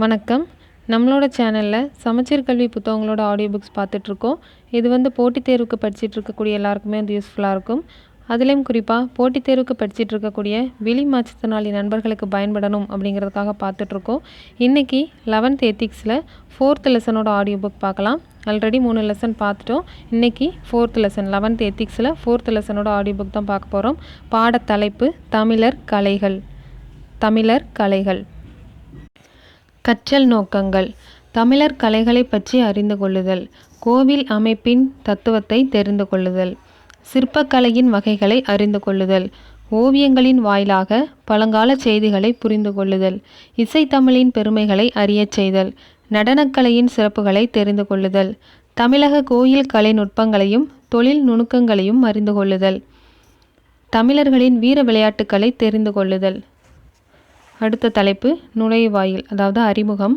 வணக்கம். நம்மளோட சேனலில் சமச்சீர் கல்வி புத்தகங்களோட ஆடியோ புக்ஸ் பார்த்துட்ருக்கோம். இது போட்டித் தேர்வுக்கு படிச்சுட்டு இருக்கக்கூடிய எல்லாருக்குமே யூஸ்ஃபுல்லாக இருக்கும். அதுலேயும் குறிப்பாக போட்டித் தேர்வுக்கு படிச்சுட்டு இருக்கக்கூடிய விழி மாற்றுத்திறனாளி நண்பர்களுக்கு பயன்படணும் அப்படிங்கிறதுக்காக பார்த்துட்ருக்கோம். இன்றைக்கி 11th எத்திக்ஸில் 4th லெசனோட ஆடியோ புக் பார்க்கலாம். ஆல்ரெடி 3 லெசன் பார்த்துட்டோம். இன்றைக்கி 4th லெசன் 11th எத்திக்ஸில் 4th லெசனோட ஆடியோ புக் தான் பார்க்க போகிறோம். பாடத்தலைப்பு தமிழர் கலைகள். கற்றல் நோக்கங்கள். தமிழர் கலைகளை பற்றி அறிந்து கொள்ளுதல். கோவில் அமைப்பின் தத்துவத்தை தெரிந்து கொள்ளுதல். சிற்பக்கலையின் வகைகளை அறிந்து கொள்ளுதல். ஓவியங்களின் வாயிலாக பழங்கால செய்திகளை புரிந்து கொள்ளுதல். இசைத்தமிழின் பெருமைகளை அறியச் செய்தல். நடனக்கலையின் சிறப்புகளை தெரிந்து கொள்ளுதல். தமிழக கோயில் கலை நுட்பங்களையும் தொழில் நுணுக்கங்களையும் அறிந்து கொள்ளுதல். தமிழர்களின் வீர விளையாட்டுக்களை தெரிந்து கொள்ளுதல். அடுத்த தலைப்பு நுழைவாயில், அதாவது அறிமுகம்.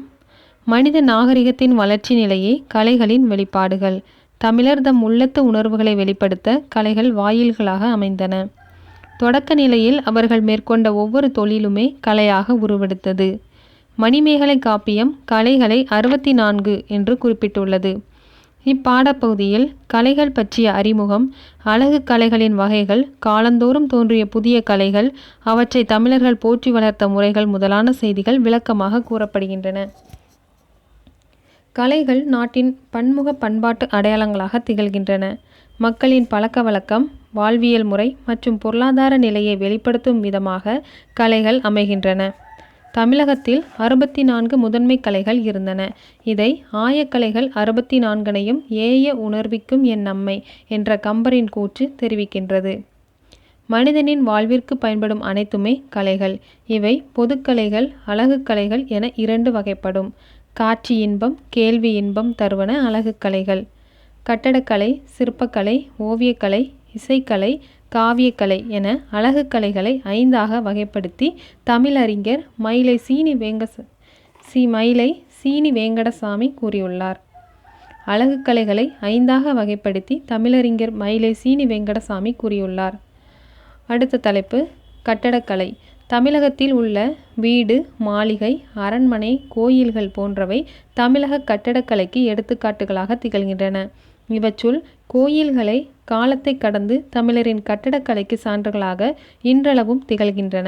மனித நாகரிகத்தின் வளர்ச்சி நிலையே கலைகளின் வெளிப்பாடுகள். தமிழர் தம் உள்ளத்து உணர்வுகளை வெளிப்படுத்த கலைகள் வாயில்களாக அமைந்தன. தொடக்க நிலையில் அவர்கள் மேற்கொண்ட ஒவ்வொரு தொழிலுமே கலையாக உருவெடுத்தது. மணிமேகலை காப்பியம் கலைகளை 64 என்று குறிப்பிட்டுள்ளது. இப்பாடப்பகுதியில் கலைகள் பற்றிய அறிமுகம், அழகு கலைகளின் வகைகள், காலந்தோறும் தோன்றிய புதிய கலைகள், அவற்றை தமிழர்கள் போற்றி வளர்த்த முறைகள் முதலான செய்திகள் விளக்கமாக கூறப்படுகின்றன. கலைகள் நாட்டின் பன்முக பண்பாட்டு அடையாளங்களாக திகழ்கின்றன. மக்களின் பழக்க வழக்கம், வாழ்வியல் முறை மற்றும் பொருளாதார நிலையை வெளிப்படுத்தும் விதமாக கலைகள் அமைகின்றன. தமிழகத்தில் 64 முதன்மை கலைகள் இருந்தன. இதை ஆயக்கலைகள் 64னையும் ஏய உணர்விக்கும் என் நம்மை என்ற கம்பரின் கூற்று தெரிவிக்கின்றது. மனிதனின் வாழ்விற்கு பயன்படும் அனைத்துமே கலைகள். இவை பொதுக்கலைகள், அழகு கலைகள் என 2 வகைப்படும். காட்சி இன்பம், கேள்வி இன்பம் தருவன அழகு கலைகள். கட்டடக்கலை, சிற்பக்கலை, ஓவியக்கலை, இசைக்கலை, காவியக்கலை என அழகு கலைகளை 5ஆக வகைப்படுத்தி தமிழறிஞர் மயிலை சீனி வேங்கடசாமி கூறியுள்ளார். அழகு கலைகளை 5ஆக வகைப்படுத்தி தமிழறிஞர் மயிலை சீனி வேங்கடசாமி கூறியுள்ளார். அடுத்த தலைப்பு கட்டடக்கலை. தமிழகத்தில் உள்ள வீடு, மாளிகை, அரண்மனை, கோயில்கள் போன்றவை தமிழக கட்டடக்கலைக்கு எடுத்துக்காட்டுகளாக திகழ்கின்றன. இவற்றுள் கோயில்களை காலத்தை கடந்து தமிழரின் கட்டடக்கலைக்கு சான்றுகளாக இன்றளவும் திகழ்கின்றன.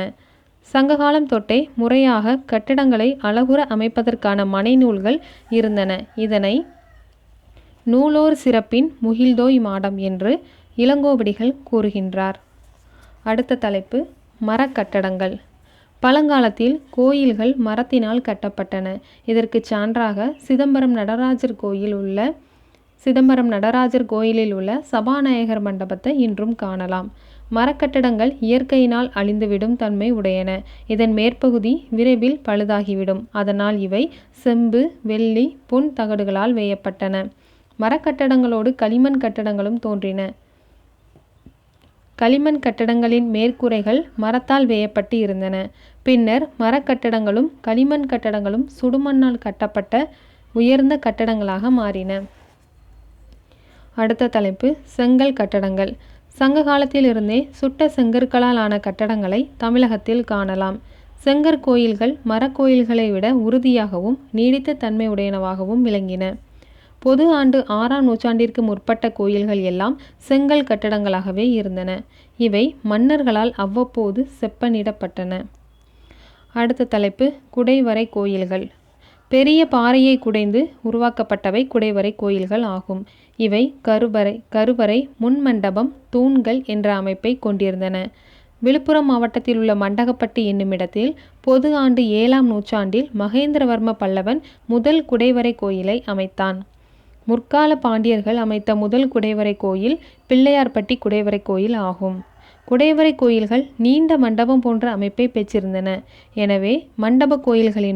சங்ககாலம் தொட்டே முறையாக கட்டிடங்களை அழகுற அமைப்பதற்கான மனைநூல்கள் இருந்தன. இதனை நூலோர் சிறப்பின் முகில்தோய் மாடம் என்று இளங்கோவடிகள் கூறுகின்றார். அடுத்த தலைப்பு மரக்கட்டடங்கள். பழங்காலத்தில் கோயில்கள் மரத்தினால் கட்டப்பட்டன. இதற்கு சான்றாக சிதம்பரம் நடராஜர் கோயிலில் உள்ள சபாநாயகர் மண்டபத்தை இன்றும் காணலாம். மரக்கட்டடங்கள் இயற்கையினால் அழிந்துவிடும் தன்மை உடையன. இதன் மேற்பகுதி விரைவில் பழுதாகிவிடும். அதனால் இவை செம்பு, வெள்ளி, பொன் தகடுகளால் வேயப்பட்டன. மரக்கட்டடங்களோடு களிமண் கட்டடங்களும் தோன்றின. களிமண் கட்டடங்களின் மேற்கூரைகள் மரத்தால் வேயப்பட்டு இருந்தன. பின்னர் மரக்கட்டடங்களும் களிமண் கட்டடங்களும் சுடுமண்ணால் கட்டப்பட்ட உயர்ந்த கட்டடங்களாக மாறின. அடுத்த தலைப்பு செங்கல் கட்டடங்கள். சங்க காலத்திலிருந்தே சுட்ட செங்கற்களால் ஆன கட்டடங்களை தமிழகத்தில் காணலாம். செங்கற்கோயில்கள் மரக்கோயில்களை விட உறுதியாகவும் நீடித்த தன்மை உடையனவாகவும் விளங்கின. பொது ஆண்டு 6ஆம் நூற்றாண்டிற்கு முற்பட்ட கோயில்கள் எல்லாம் செங்கல் கட்டடங்களாகவே இருந்தன. இவை மன்னர்களால் அவ்வப்போது செப்பனிடப்பட்டன. அடுத்த தலைப்பு குடைவரை கோயில்கள். பெரிய பாறையை குடைந்து உருவாக்கப்பட்டவை குடைவரை கோயில்கள் ஆகும். இவை கருவறை, முன்மண்டபம், தூண்கள் என்ற அமைப்பை கொண்டிருந்தன. விழுப்புரம் மாவட்டத்தில் உள்ள மண்டகப்பட்டு என்னுமிடத்தில் பொது ஆண்டு 7ஆம் நூற்றாண்டில் மகேந்திரவர்ம பல்லவன் முதல் குடைவரை கோயிலை அமைத்தான். முற்கால பாண்டியர்கள் அமைத்த முதல் குடைவரை கோயில் பிள்ளையார்பட்டி குடைவரை கோயில் ஆகும். குடைவரை கோயில்கள் நீண்ட மண்டபம் போன்ற அமைப்பை பெற்றிருந்தன. எனவே மண்டப கோயில்கள்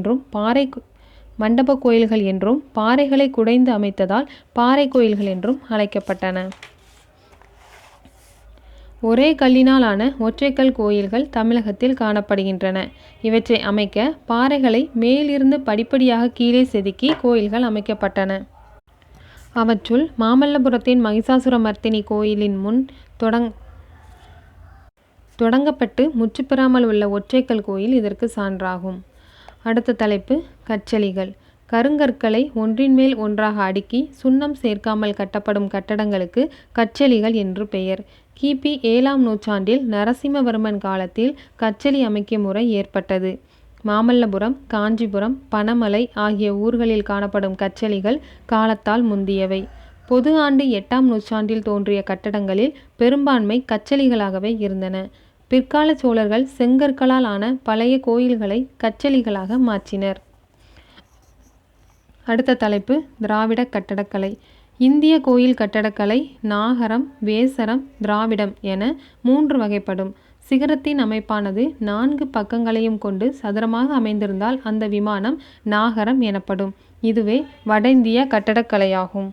என்றும் பாறைகளை குடைந்து அமைத்ததால் பாறை கோயில்கள் என்றும் அழைக்கப்பட்டன. ஒரே கல்லினால் ஆன ஒற்றைக்கல் கோயில்கள் தமிழகத்தில் காணப்படுகின்றன. இவற்றை அமைக்க பாறைகளை மேலிருந்து படிப்படியாக கீழே செதுக்கி கோயில்கள் அமைக்கப்பட்டன. அவற்றுள் மாமல்லபுரத்தின் மகிஷாசுரமர்த்தினி கோயிலின் முன் தொடங்கப்பட்டு முற்றுப்பெறாமல் உள்ள ஒற்றைக்கல் கோயில் இதற்கு சான்றாகும். அடுத்த தலைப்பு கற்றளிகள். கருங்கற்களை ஒன்றின் மேல் ஒன்றாக அடுக்கி சுண்ணம் சேர்க்காமல் கட்டப்படும் கட்டடங்களுக்கு கற்றளிகள் என்று பெயர். கிபி 7ஆம் நூற்றாண்டில் நரசிம்மவர்மன் காலத்தில் கற்றளி அமைக்கும் முறை ஏற்பட்டது. மாமல்லபுரம், காஞ்சிபுரம், பனமலை ஆகிய ஊர்களில் காணப்படும் கற்றளிகள் காலத்தால் முந்தியவை. பொது ஆண்டு 8ஆம் நூற்றாண்டில் தோன்றிய கட்டடங்களில் பெரும்பான்மை கற்றளிகளாகவே இருந்தன. பிற்கால சோழர்கள் செங்கற்களால் ஆன பழைய கோயில்களை கற்றளிகளாக மாற்றினர். அடுத்த தலைப்பு திராவிட கட்டடக்கலை. இந்திய கோயில் கட்டடக்கலை நாகரம், வேசரம், திராவிடம் என 3 வகைப்படும். சிகரத்தின் அமைப்பானது 4 பக்கங்களையும் கொண்டு சதுரமாக அமைந்திருந்தால் அந்த விமானம் நாகரம் எனப்படும். இதுவே வட இந்திய கட்டடக்கலையாகும்.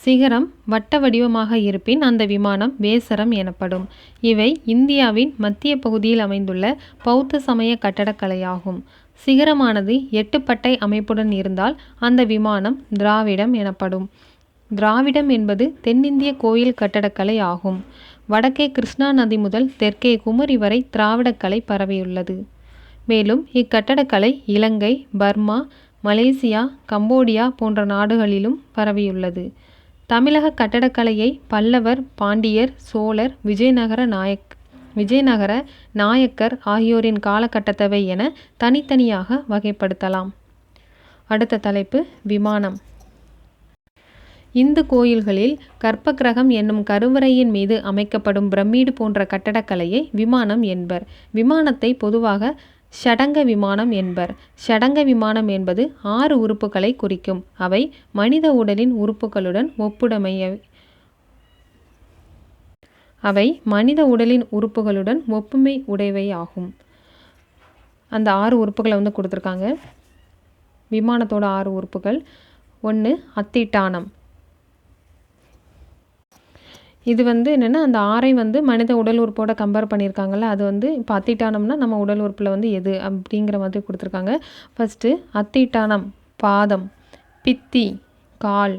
சிகரம் வட்ட வடிவமாக இருப்பின் அந்த விமானம் வேசரம் எனப்படும். இவை இந்தியாவின் மத்திய பகுதியில் அமைந்துள்ள பௌத்த சமய கட்டடக்கலையாகும். சிகரமானது 8 பட்டை அமைப்புடன் இருந்தால் அந்த விமானம் திராவிடம் எனப்படும். திராவிடம் என்பது தென்னிந்திய கோயில் கட்டடக்கலை ஆகும். வடக்கே கிருஷ்ணா நதி முதல் தெற்கே குமரி வரை திராவிடக்கலை பரவியுள்ளது. மேலும் இக்கட்டடக்கலை இலங்கை, பர்மா, மலேசியா, கம்போடியா போன்ற நாடுகளிலும் பரவியுள்ளது. தமிழக கட்டடக்கலையை பல்லவர், பாண்டியர், சோழர், விஜயநகர நாயக்கர் ஆகியோரின் காலகட்டத்தவை என தனித்தனியாக வகைப்படுத்தலாம். அடுத்த தலைப்பு விமானம். இந்து கோயில்களில் கர்ப்பகிரகம் என்னும் கருவறையின் மீது அமைக்கப்படும் பிரமிடு போன்ற கட்டடக்கலையை விமானம் என்பர். விமானத்தை பொதுவாக ஷடங்க விமானம் என்பர். ஷடங்க விமானம் என்பது 6 உறுப்புகளை குறிக்கும். அவை மனித உடலின் உறுப்புகளுடன் ஒப்புமை உடையவை ஆகும். அந்த 6 உறுப்புகளை கொடுத்துருக்காங்க. விமானத்தோட 6 உறுப்புகள். 1 அத்திட்டானம். இது என்னென்னா அந்த 6ஐ மனித உடல் உறுப்போட கம்பேர் பண்ணியிருக்காங்கல்ல, அது இப்போ அத்திட்டானம்னா நம்ம உடல் உறுப்பில் எது அப்படிங்கிற மாதிரி கொடுத்துருக்காங்க. ஃபஸ்ட்டு அத்திட்டானம் பாதம், பித்தி கால்,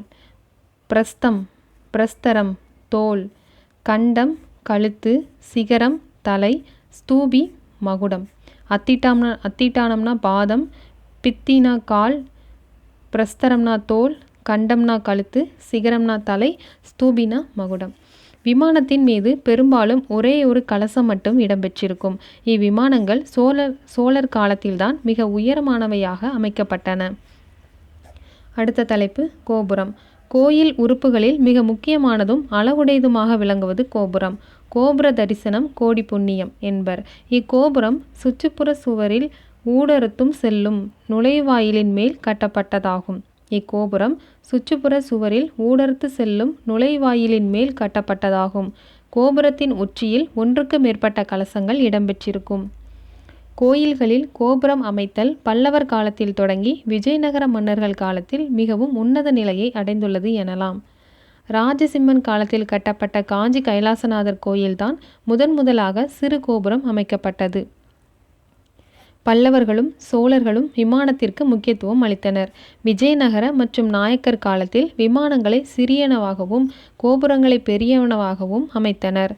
பிரஸ்தரம் தோல், கண்டம் கழுத்து, சிகரம் தலை, ஸ்தூபி மகுடம். அத்திட்டானம்னா பாதம், பித்தினா கால், பிரஸ்தரம்னா தோல், கண்டம்னா கழுத்து, சிகரம்னா தலை, ஸ்தூபினா மகுடம். விமானத்தின் மீது பெரும்பாலும் ஒரே ஒரு கலசம் மட்டும் இடம்பெற்றிருக்கும். இவ்விமானங்கள் சோழர் காலத்தில்தான் மிக உயரமானவையாக அமைக்கப்பட்டன. அடுத்த தலைப்பு கோபுரம். கோயில் உறுப்புகளில் மிக முக்கியமானதும் அழகுடையதுமாக விளங்குவது கோபுரம். கோபுர தரிசனம் கோடி புண்ணியம் என்பர். இக்கோபுரம் சுற்றுப்புற சுவரில் ஊடறுத்தும் செல்லும் நுழைவாயிலின் மேல் கட்டப்பட்டதாகும். இக்கோபுரம் சுற்றுப்புற சுவரில் ஊடறுத்து செல்லும் நுழைவாயிலின் மேல் கட்டப்பட்டதாகும். கோபுரத்தின் உச்சியில் 1க்கு மேற்பட்ட கலசங்கள் இடம்பெற்றிருக்கும். கோயில்களில் கோபுரம் அமைத்தல் பல்லவர் காலத்தில் தொடங்கி விஜயநகர மன்னர்கள் காலத்தில் மிகவும் உன்னத நிலையை அடைந்துள்ளது எனலாம். ராஜசிம்மன் காலத்தில் கட்டப்பட்ட காஞ்சி கைலாசநாதர் கோயில்தான் முதலாக சிறு கோபுரம் அமைக்கப்பட்டது. பல்லவர்களும் சோழர்களும் விமானத்திற்கு முக்கியத்துவம் அளித்தனர். விஜயநகர மற்றும் நாயக்கர் காலத்தில் விமானங்களை சிறியனவாகவும் கோபுரங்களை பெரியனவாகவும் அமைத்தனர்.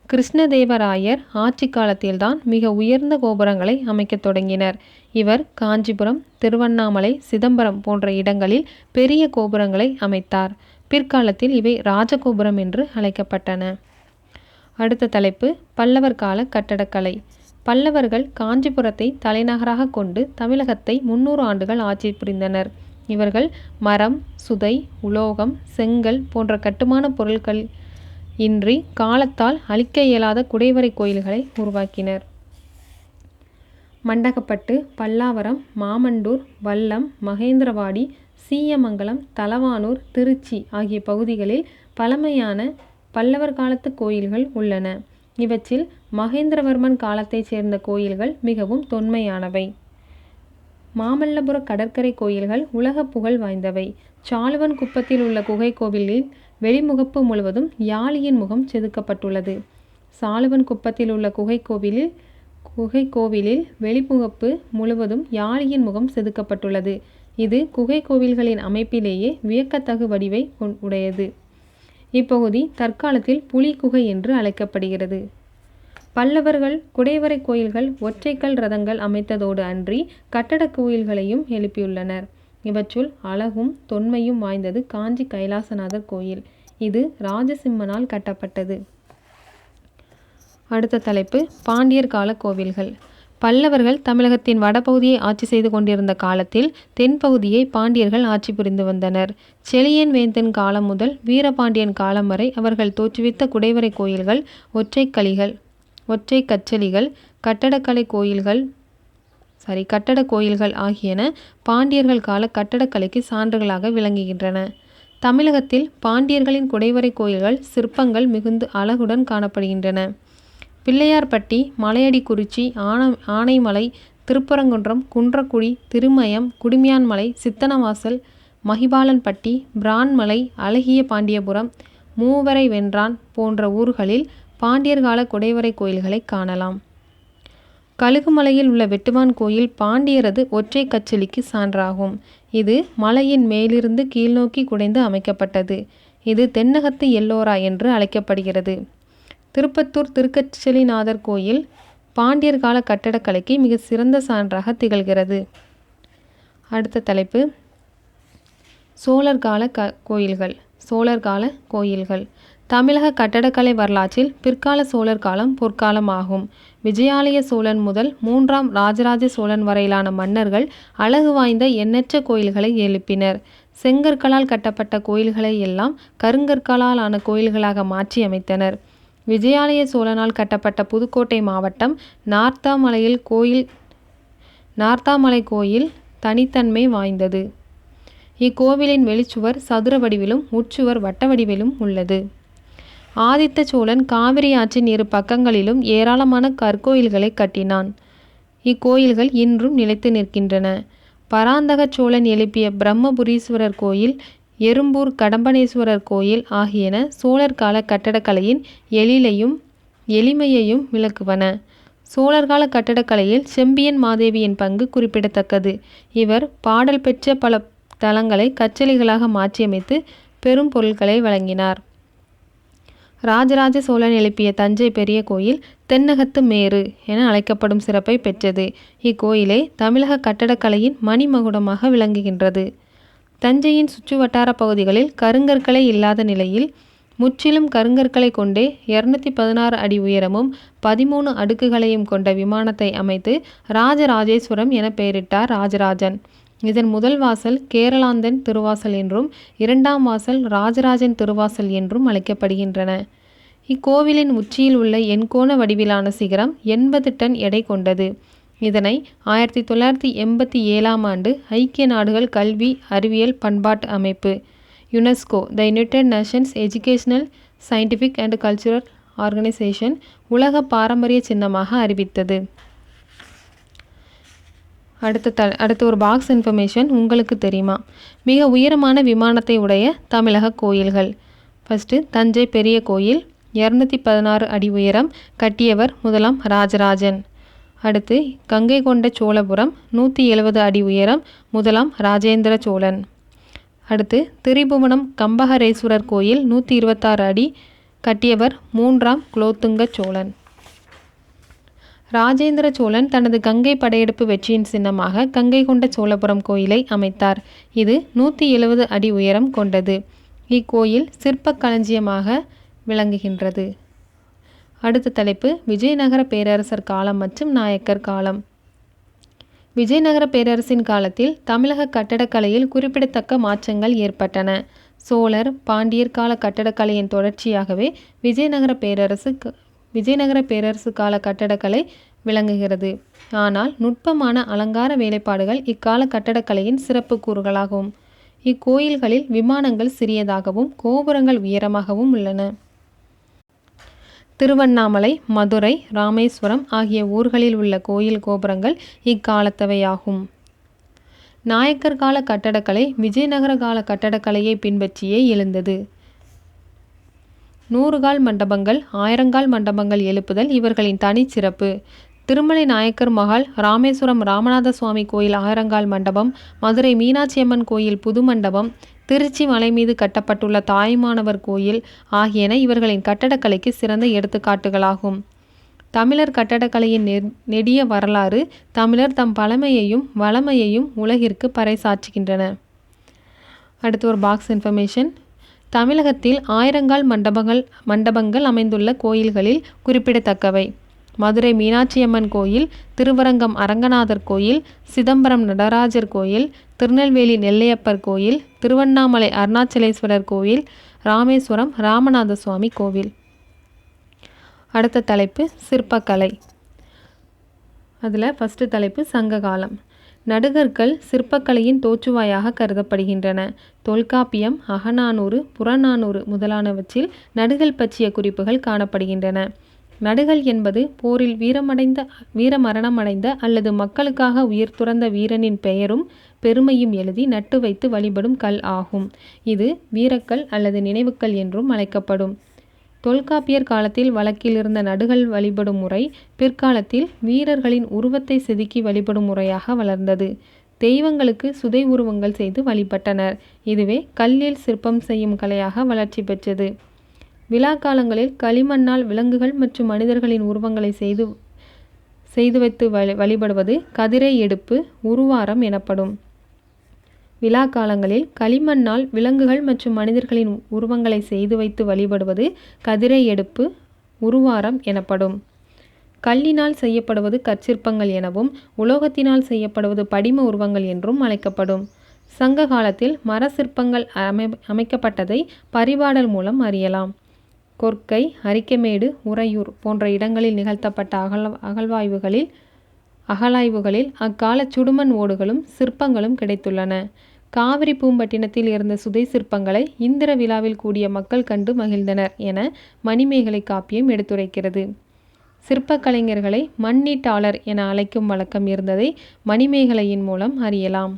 கிருஷ்ணதேவராயர் ஆட்சி காலத்தில்தான் மிக உயர்ந்த கோபுரங்களை அமைக்க தொடங்கினர். இவர் காஞ்சிபுரம், திருவண்ணாமலை, சிதம்பரம் போன்ற இடங்களில் பெரிய கோபுரங்களை அமைத்தார். பிற்காலத்தில் இவை ராஜகோபுரம் என்று அழைக்கப்பட்டன. அடுத்த தலைப்பு பல்லவர் கால கட்டடக்கலை. பல்லவர்கள் காஞ்சிபுரத்தை தலைநகராக கொண்டு தமிழகத்தை 300 ஆண்டுகள் ஆட்சி புரிந்தனர். இவர்கள் மரம், சுதை, உலோகம், செங்கல் போன்ற கட்டுமான பொருட்கள் இன்றி காலத்தால் அழிக்க இயலாத குடைவரை கோயில்களை உருவாக்கினர். மண்டகப்பட்டு, பல்லாவரம், மாமண்டூர், வல்லம், மகேந்திரவாடி, சீயமங்கலம், தலவானூர், திருச்சி ஆகிய பகுதிகளில் பழமையான பல்லவர் காலத்து கோயில்கள் உள்ளன. இவற்றில் மகேந்திரவர்மன் காலத்தைச் சேர்ந்த கோயில்கள் மிகவும் தொன்மையானவை. மாமல்லபுர கடற்கரை கோயில்கள் உலக புகழ் வாய்ந்தவை. சாலுவன் குப்பத்தில் உள்ள குகை கோவிலில் வெளிமுகப்பு முழுவதும் யாளியின் முகம் செதுக்கப்பட்டுள்ளது. சாலுவன் குப்பத்தில் உள்ள குகை கோவிலில் வெளிமுகப்பு முழுவதும் யாளியின் முகம் செதுக்கப்பட்டுள்ளது. இது குகை கோவில்களின் அமைப்பிலேயே வியக்கத்தகு வடிவை உடையது. இப்பகுதி தற்காலத்தில் புலி குகை என்று அழைக்கப்படுகிறது. பல்லவர்கள் குடைவரை கோயில்கள் ஒற்றைக்கல் ரதங்கள் அமைத்ததோடு அன்றி கட்டடக் கோயில்களையும் எழுப்பியுள்ளனர். இவற்றுள் அழகும் தொன்மையும் வாய்ந்தது காஞ்சி கைலாசநாதர் கோயில். இது ராஜசிம்மனால் கட்டப்பட்டது. அடுத்த தலைப்பு பாண்டியர் கால கோவில்கள். பல்லவர்கள் தமிழகத்தின் வடபகுதியை ஆட்சி செய்து கொண்டிருந்த காலத்தில் தென்பகுதியை பாண்டியர்கள் ஆட்சி புரிந்து வந்தனர். செழியன் வேந்தன் காலம் முதல் வீரபாண்டியன் காலம் வரை அவர்கள் தோற்றுவித்த குடைவரை கோயில்கள், ஒற்றை கச்சலிகள், கட்டடக் கோயில்கள் ஆகியன பாண்டியர்கள் கால கட்டடக்கலைக்கு சான்றுகளாக விளங்குகின்றன. தமிழகத்தில் பாண்டியர்களின் குடைவரை கோயில்கள் சிற்பங்கள் மிகுந்து அழகுடன் காணப்படுகின்றன. பிள்ளையார்பட்டி, மலையடிக்குறிச்சி, ஆனைமலை, திருப்பரங்குன்றம், குன்றக்குடி, திருமயம், குடுமியான்மலை, சித்தனவாசல், மகிபாலன்பட்டி, பிரான்மலை, அழகிய பாண்டியபுரம், மூவரை வென்றான் போன்ற ஊர்களில் பாண்டியர்கால குடைவரை கோயில்களை காணலாம். கழுகுமலையில் உள்ள வெட்டுவான் கோயில் பாண்டியரது ஒற்றை கச்சலிக்கு சான்றாகும். இது மலையின் மேலிருந்து கீழ்நோக்கி குடைந்து அமைக்கப்பட்டது. இது தென்னகத்து எல்லோரா என்று அழைக்கப்படுகிறது. திருப்பத்தூர் திருக்கச்சலிநாதர் கோயில் பாண்டியர் கால கட்டடக்கலைக்கு மிக சிறந்த சான்றாக திகழ்கிறது. அடுத்த தலைப்பு சோழர் கால கோயில்கள். தமிழக கட்டடக்கலை வரலாற்றில் பிற்கால சோழர் காலம் பொற்காலம் ஆகும். விஜயாலய சோழன் முதல் 3ஆம் ராஜராஜ சோழன் வரையிலான மன்னர்கள் அழகு வாய்ந்த எண்ணற்ற கோயில்களை எழுப்பினர். செங்கற்களால் கட்டப்பட்ட கோயில்களை எல்லாம் கருங்கற்களால் ஆன கோயில்களாக மாற்றி அமைத்தனர். விஜயாலய சோழனால் கட்டப்பட்ட புதுக்கோட்டை மாவட்டம் நார்த்தாமலை கோயில் தனித்தன்மை வாய்ந்தது. இக்கோவிலின் வெளிச்சுவர் சதுர வடிவிலும் உட்சுவர் வட்ட வடிவிலும் உள்ளது. ஆதித்த சோழன் காவிரி ஆற்றின் இரு பக்கங்களிலும் ஏராளமான கற்கோயில்களை கட்டினான். இக்கோயில்கள் இன்றும் நிலைத்து நிற்கின்றன. பராந்தக சோழன் எழுப்பிய பிரம்மபுரீஸ்வரர் கோயில், எறும்பூர் கடம்பனேஸ்வரர் கோயில் ஆகியன சோழர் கால கட்டடக்கலையின் எளிமையையும் விளக்குவன. சோழர்கால கட்டடக்கலையில் செம்பியன் மாதேவியின் பங்கு குறிப்பிடத்தக்கது. இவர் பாடல் பெற்ற பல தலங்களை கச்சலிகளாக மாற்றியமைத்து பெரும் பொருட்களை வழங்கினார். ராஜராஜ சோழன் எழுப்பிய தஞ்சை பெரிய கோயில் தென்னகத்து மேரு என அழைக்கப்படும் சிறப்பை பெற்றது. இக்கோயிலே தமிழக கட்டடக்கலையின் மணிமகுடமாக விளங்குகின்றது. தஞ்சையின் சுற்றுவட்டார பகுதிகளில் கருங்கற்களை இல்லாத நிலையில் முற்றிலும் கருங்கற்களை கொண்டே 216 அடி உயரமும் 13 அடுக்குகளையும் கொண்ட விமானத்தை அமைத்து ராஜராஜேஸ்வரம் என பெயரிட்டார் ராஜராஜன். இதன் முதல் வாசல் கேரளாந்தன் திருவாசல் என்றும் 2ஆம் வாசல் ராஜராஜன் திருவாசல் என்றும் அழைக்கப்படுகின்றன. இக்கோவிலின் உச்சியில் உள்ள எண்கோண வடிவிலான சிகரம் 80 டன் எடை கொண்டது. இதனை 1987ஆம் ஆண்டு ஐக்கிய நாடுகள் கல்வி, அறிவியல், பண்பாட்டு அமைப்பு UNESCO, the United Nations educational, scientific and cultural organisation உலக பாரம்பரிய சின்னமாக அறிவித்தது. அடுத்த ஒரு பாக்ஸ் இன்ஃபர்மேஷன் உங்களுக்கு தெரியுமா? மிக உயரமான விமானத்தை உடைய தமிழக கோயில்கள். ஃபஸ்ட்டு தஞ்சை பெரிய கோயில் 216 அடி உயரம், கட்டியவர் முதலாம் ராஜராஜன். அடுத்து கங்கை கொண்ட சோழபுரம் 170 அடி உயரம், முதலாம் ராஜேந்திர சோழன். அடுத்து திரிபுவனம் கம்பகரேஸ்வரர் கோயில் 126 அடி, கட்டியவர் 3ஆம் குலோத்துங்க சோழன். ராஜேந்திர சோழன் தனது கங்கை படையெடுப்பு வெற்றியின் சின்னமாக கங்கை கொண்ட சோழபுரம் கோயிலை அமைத்தார். இது 170 அடி உயரம் கொண்டது. இக்கோயில் சிற்ப களஞ்சியமாக விளங்குகின்றது. அடுத்த தலைப்பு விஜயநகர பேரரசர் காலம் மற்றும் நாயக்கர் காலம். விஜயநகர பேரரசின் காலத்தில் தமிழக கட்டடக்கலையில் குறிப்பிடத்தக்க மாற்றங்கள் ஏற்பட்டன. சோழர், பாண்டியர் கால கட்டடக்கலையின் தொடர்ச்சியாகவே விஜயநகர பேரரசு கால கட்டடக்கலை விளங்குகிறது. ஆனால் நுட்பமான அலங்கார வேலைப்பாடுகள் இக்கால கட்டடக்கலையின் சிறப்பு கூறுகளாகும். இக்கோயில்களில் விமானங்கள் சிறியதாகவும் கோபுரங்கள் உயரமாகவும் உள்ளன. திருவண்ணாமலை, மதுரை, ராமேஸ்வரம் ஆகிய ஊர்களில் உள்ள கோயில் கோபுரங்கள் இக்காலத்தவையாகும். நாயக்கர் கால கட்டடக்கலை விஜயநகர கால கட்டடக்கலையை பின்பற்றியே எழுந்தது. 100 கால் மண்டபங்கள், 1000 கால் மண்டபங்கள் எழுப்புதல் இவர்களின் தனிச்சிறப்பு. திருமலை நாயக்கர் மகால், ராமேஸ்வரம் ராமநாத சுவாமி கோயில் 1000 கால் மண்டபம், மதுரை மீனாட்சியம்மன் கோயில் புது மண்டபம், திருச்சி மலை மீது கட்டப்பட்டுள்ள தாயுமானவர் கோயில் ஆகியன இவர்களின் கட்டடக்கலைக்கு சிறந்த எடுத்துக்காட்டுகளாகும். தமிழர் கட்டடக்கலையின் நெடிய வரலாறு தமிழர் தம் பழமையையும் வளமையையும் உலகிற்கு பறைசாற்றுகின்றன. அடுத்து ஒரு பாக்ஸ் இன்ஃபர்மேஷன். தமிழகத்தில் ஆயிரங்கால் மண்டபங்கள் அமைந்துள்ள கோயில்களில் குறிப்பிடத்தக்கவை: மதுரை மீனாட்சியம்மன் கோயில், திருவரங்கம் அரங்கநாதர் கோயில், சிதம்பரம் நடராஜர் கோயில், திருநெல்வேலி நெல்லையப்பர் கோயில், திருவண்ணாமலை அருணாச்சலேஸ்வரர் கோயில், ராமேஸ்வரம் ராமநாத சுவாமி கோவில். அடுத்த தலைப்பு சிற்பக்கலை. அதில் ஃபஸ்ட்டு தலைப்பு சங்ககாலம். நடுகற்கள் சிற்பக்கலையின் தோற்றுவாயாக கருதப்படுகின்றன. தொல்காப்பியம், அகநானூறு, புறநானூறு முதலானவற்றில் நடுகல் பற்றிய குறிப்புகள் காணப்படுகின்றன. நடுகல் என்பது போரில் வீரமரணமடைந்த அல்லது மக்களுக்காக உயிர் துறந்த வீரனின் பெயரும் பெருமையும் எழுதி நட்டு வைத்து வழிபடும் கல் ஆகும். இது வீரக்கல் அல்லது நினைவுக்கல் என்றும் அழைக்கப்படும். தொல்காப்பியர் காலத்தில் வழக்கில் இருந்த நடுகல் வழிபடும் முறை பிற்காலத்தில் வீரர்களின் உருவத்தை செதுக்கி வழிபடும் முறையாக வளர்ந்தது. தெய்வங்களுக்கு சுதை உருவங்கள் செய்து வழிபட்டனர். இதுவே கல்லில் சிற்பம் செய்யும் கலையாக வளர்ச்சி பெற்றது. விழா காலங்களில் களிமண்ணால் விலங்குகள் மற்றும் மனிதர்களின் உருவங்களை செய்து வைத்து வழிபடுவது கதிரை எடுப்பு, உருவாரம் எனப்படும். விழா காலங்களில் களிமண்ணால் விலங்குகள் மற்றும் மனிதர்களின் உருவங்களை செய்து வைத்து வழிபடுவது கதிரை எடுப்பு, உருவாரம் எனப்படும். கல்லினால் செய்யப்படுவது கற்சிற்பங்கள் எனவும், உலோகத்தினால் செய்யப்படுவது படிம உருவங்கள் என்றும் அழைக்கப்படும். சங்க காலத்தில் மர சிற்பங்கள் அமைக்கப்பட்டதை பரிபாடல் மூலம் அறியலாம். கொற்கை, அரிக்கமேடு, உறையூர் போன்ற இடங்களில் நிகழ்த்தப்பட்ட அகழாய்வுகளில் அக்கால சுடுமண் ஓடுகளும் சிற்பங்களும் கிடைத்துள்ளன. காவிரி பூம்பட்டினத்தில் இருந்த சுதை சிற்பங்களை இந்திர விழாவில் கூடிய மக்கள் கண்டு மகிழ்ந்தனர் என மணிமேகலை காப்பியம் எடுத்துரைக்கிறது. சிற்பக்கலைஞர்களை மண்ணீட்டாளர் என அழைக்கும் வழக்கம் இருந்ததை மணிமேகலையின் மூலம் அறியலாம்.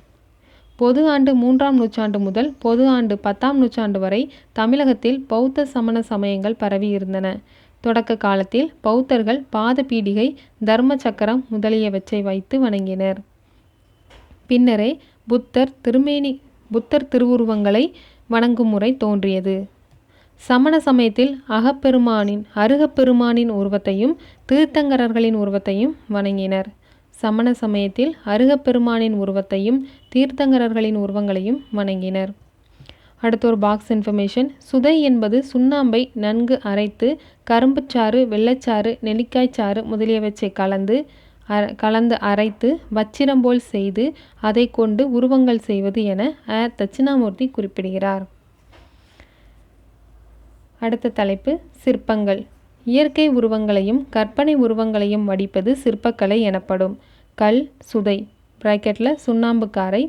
பொது ஆண்டு 3ஆம் நூற்றாண்டு முதல் பொது ஆண்டு 10ஆம் நூற்றாண்டு வரை தமிழகத்தில் பௌத்த சமண சமயங்கள் பரவி இருந்தன. தொடக்க காலத்தில் பௌத்தர்கள் பாத பீடிகை, தர்ம சக்கரம் முதலியவற்றை வைத்து வணங்கினர். பின்னரே புத்தர் திருவுருவங்களை வணங்கும் முறை தோன்றியது. சமண சமயத்தில் அருகப்பெருமானின் உருவத்தையும் தீர்த்தங்கரர்களின் உருவத்தையும் வணங்கினர். சமண சமயத்தில் அருகப்பெருமானின் உருவத்தையும் தீர்த்தங்கரர்களின் உருவங்களையும் வணங்கினர். அடுத்த ஒரு பாக்ஸ் இன்ஃபர்மேஷன். சுதை என்பது சுண்ணாம்பை நன்கு அரைத்து கரும்புச்சாறு, வெள்ளச்சாறு, நெல்லிக்காய்ச்சாறு முதலியவற்றை கலந்து அரைத்து வச்சிரம் போல் செய்து அதை கொண்டு உருவங்கள் செய்வது என தட்சிணாமூர்த்தி குறிப்பிடுகிறார். அடுத்த தலைப்பு சிற்பங்கள். இயற்கை உருவங்களையும் கற்பனை உருவங்களையும் வடிப்பது சிற்பக்கலை எனப்படும். கல், சுதை பிராக்கெட்டில் சுண்ணாம்பு காரை,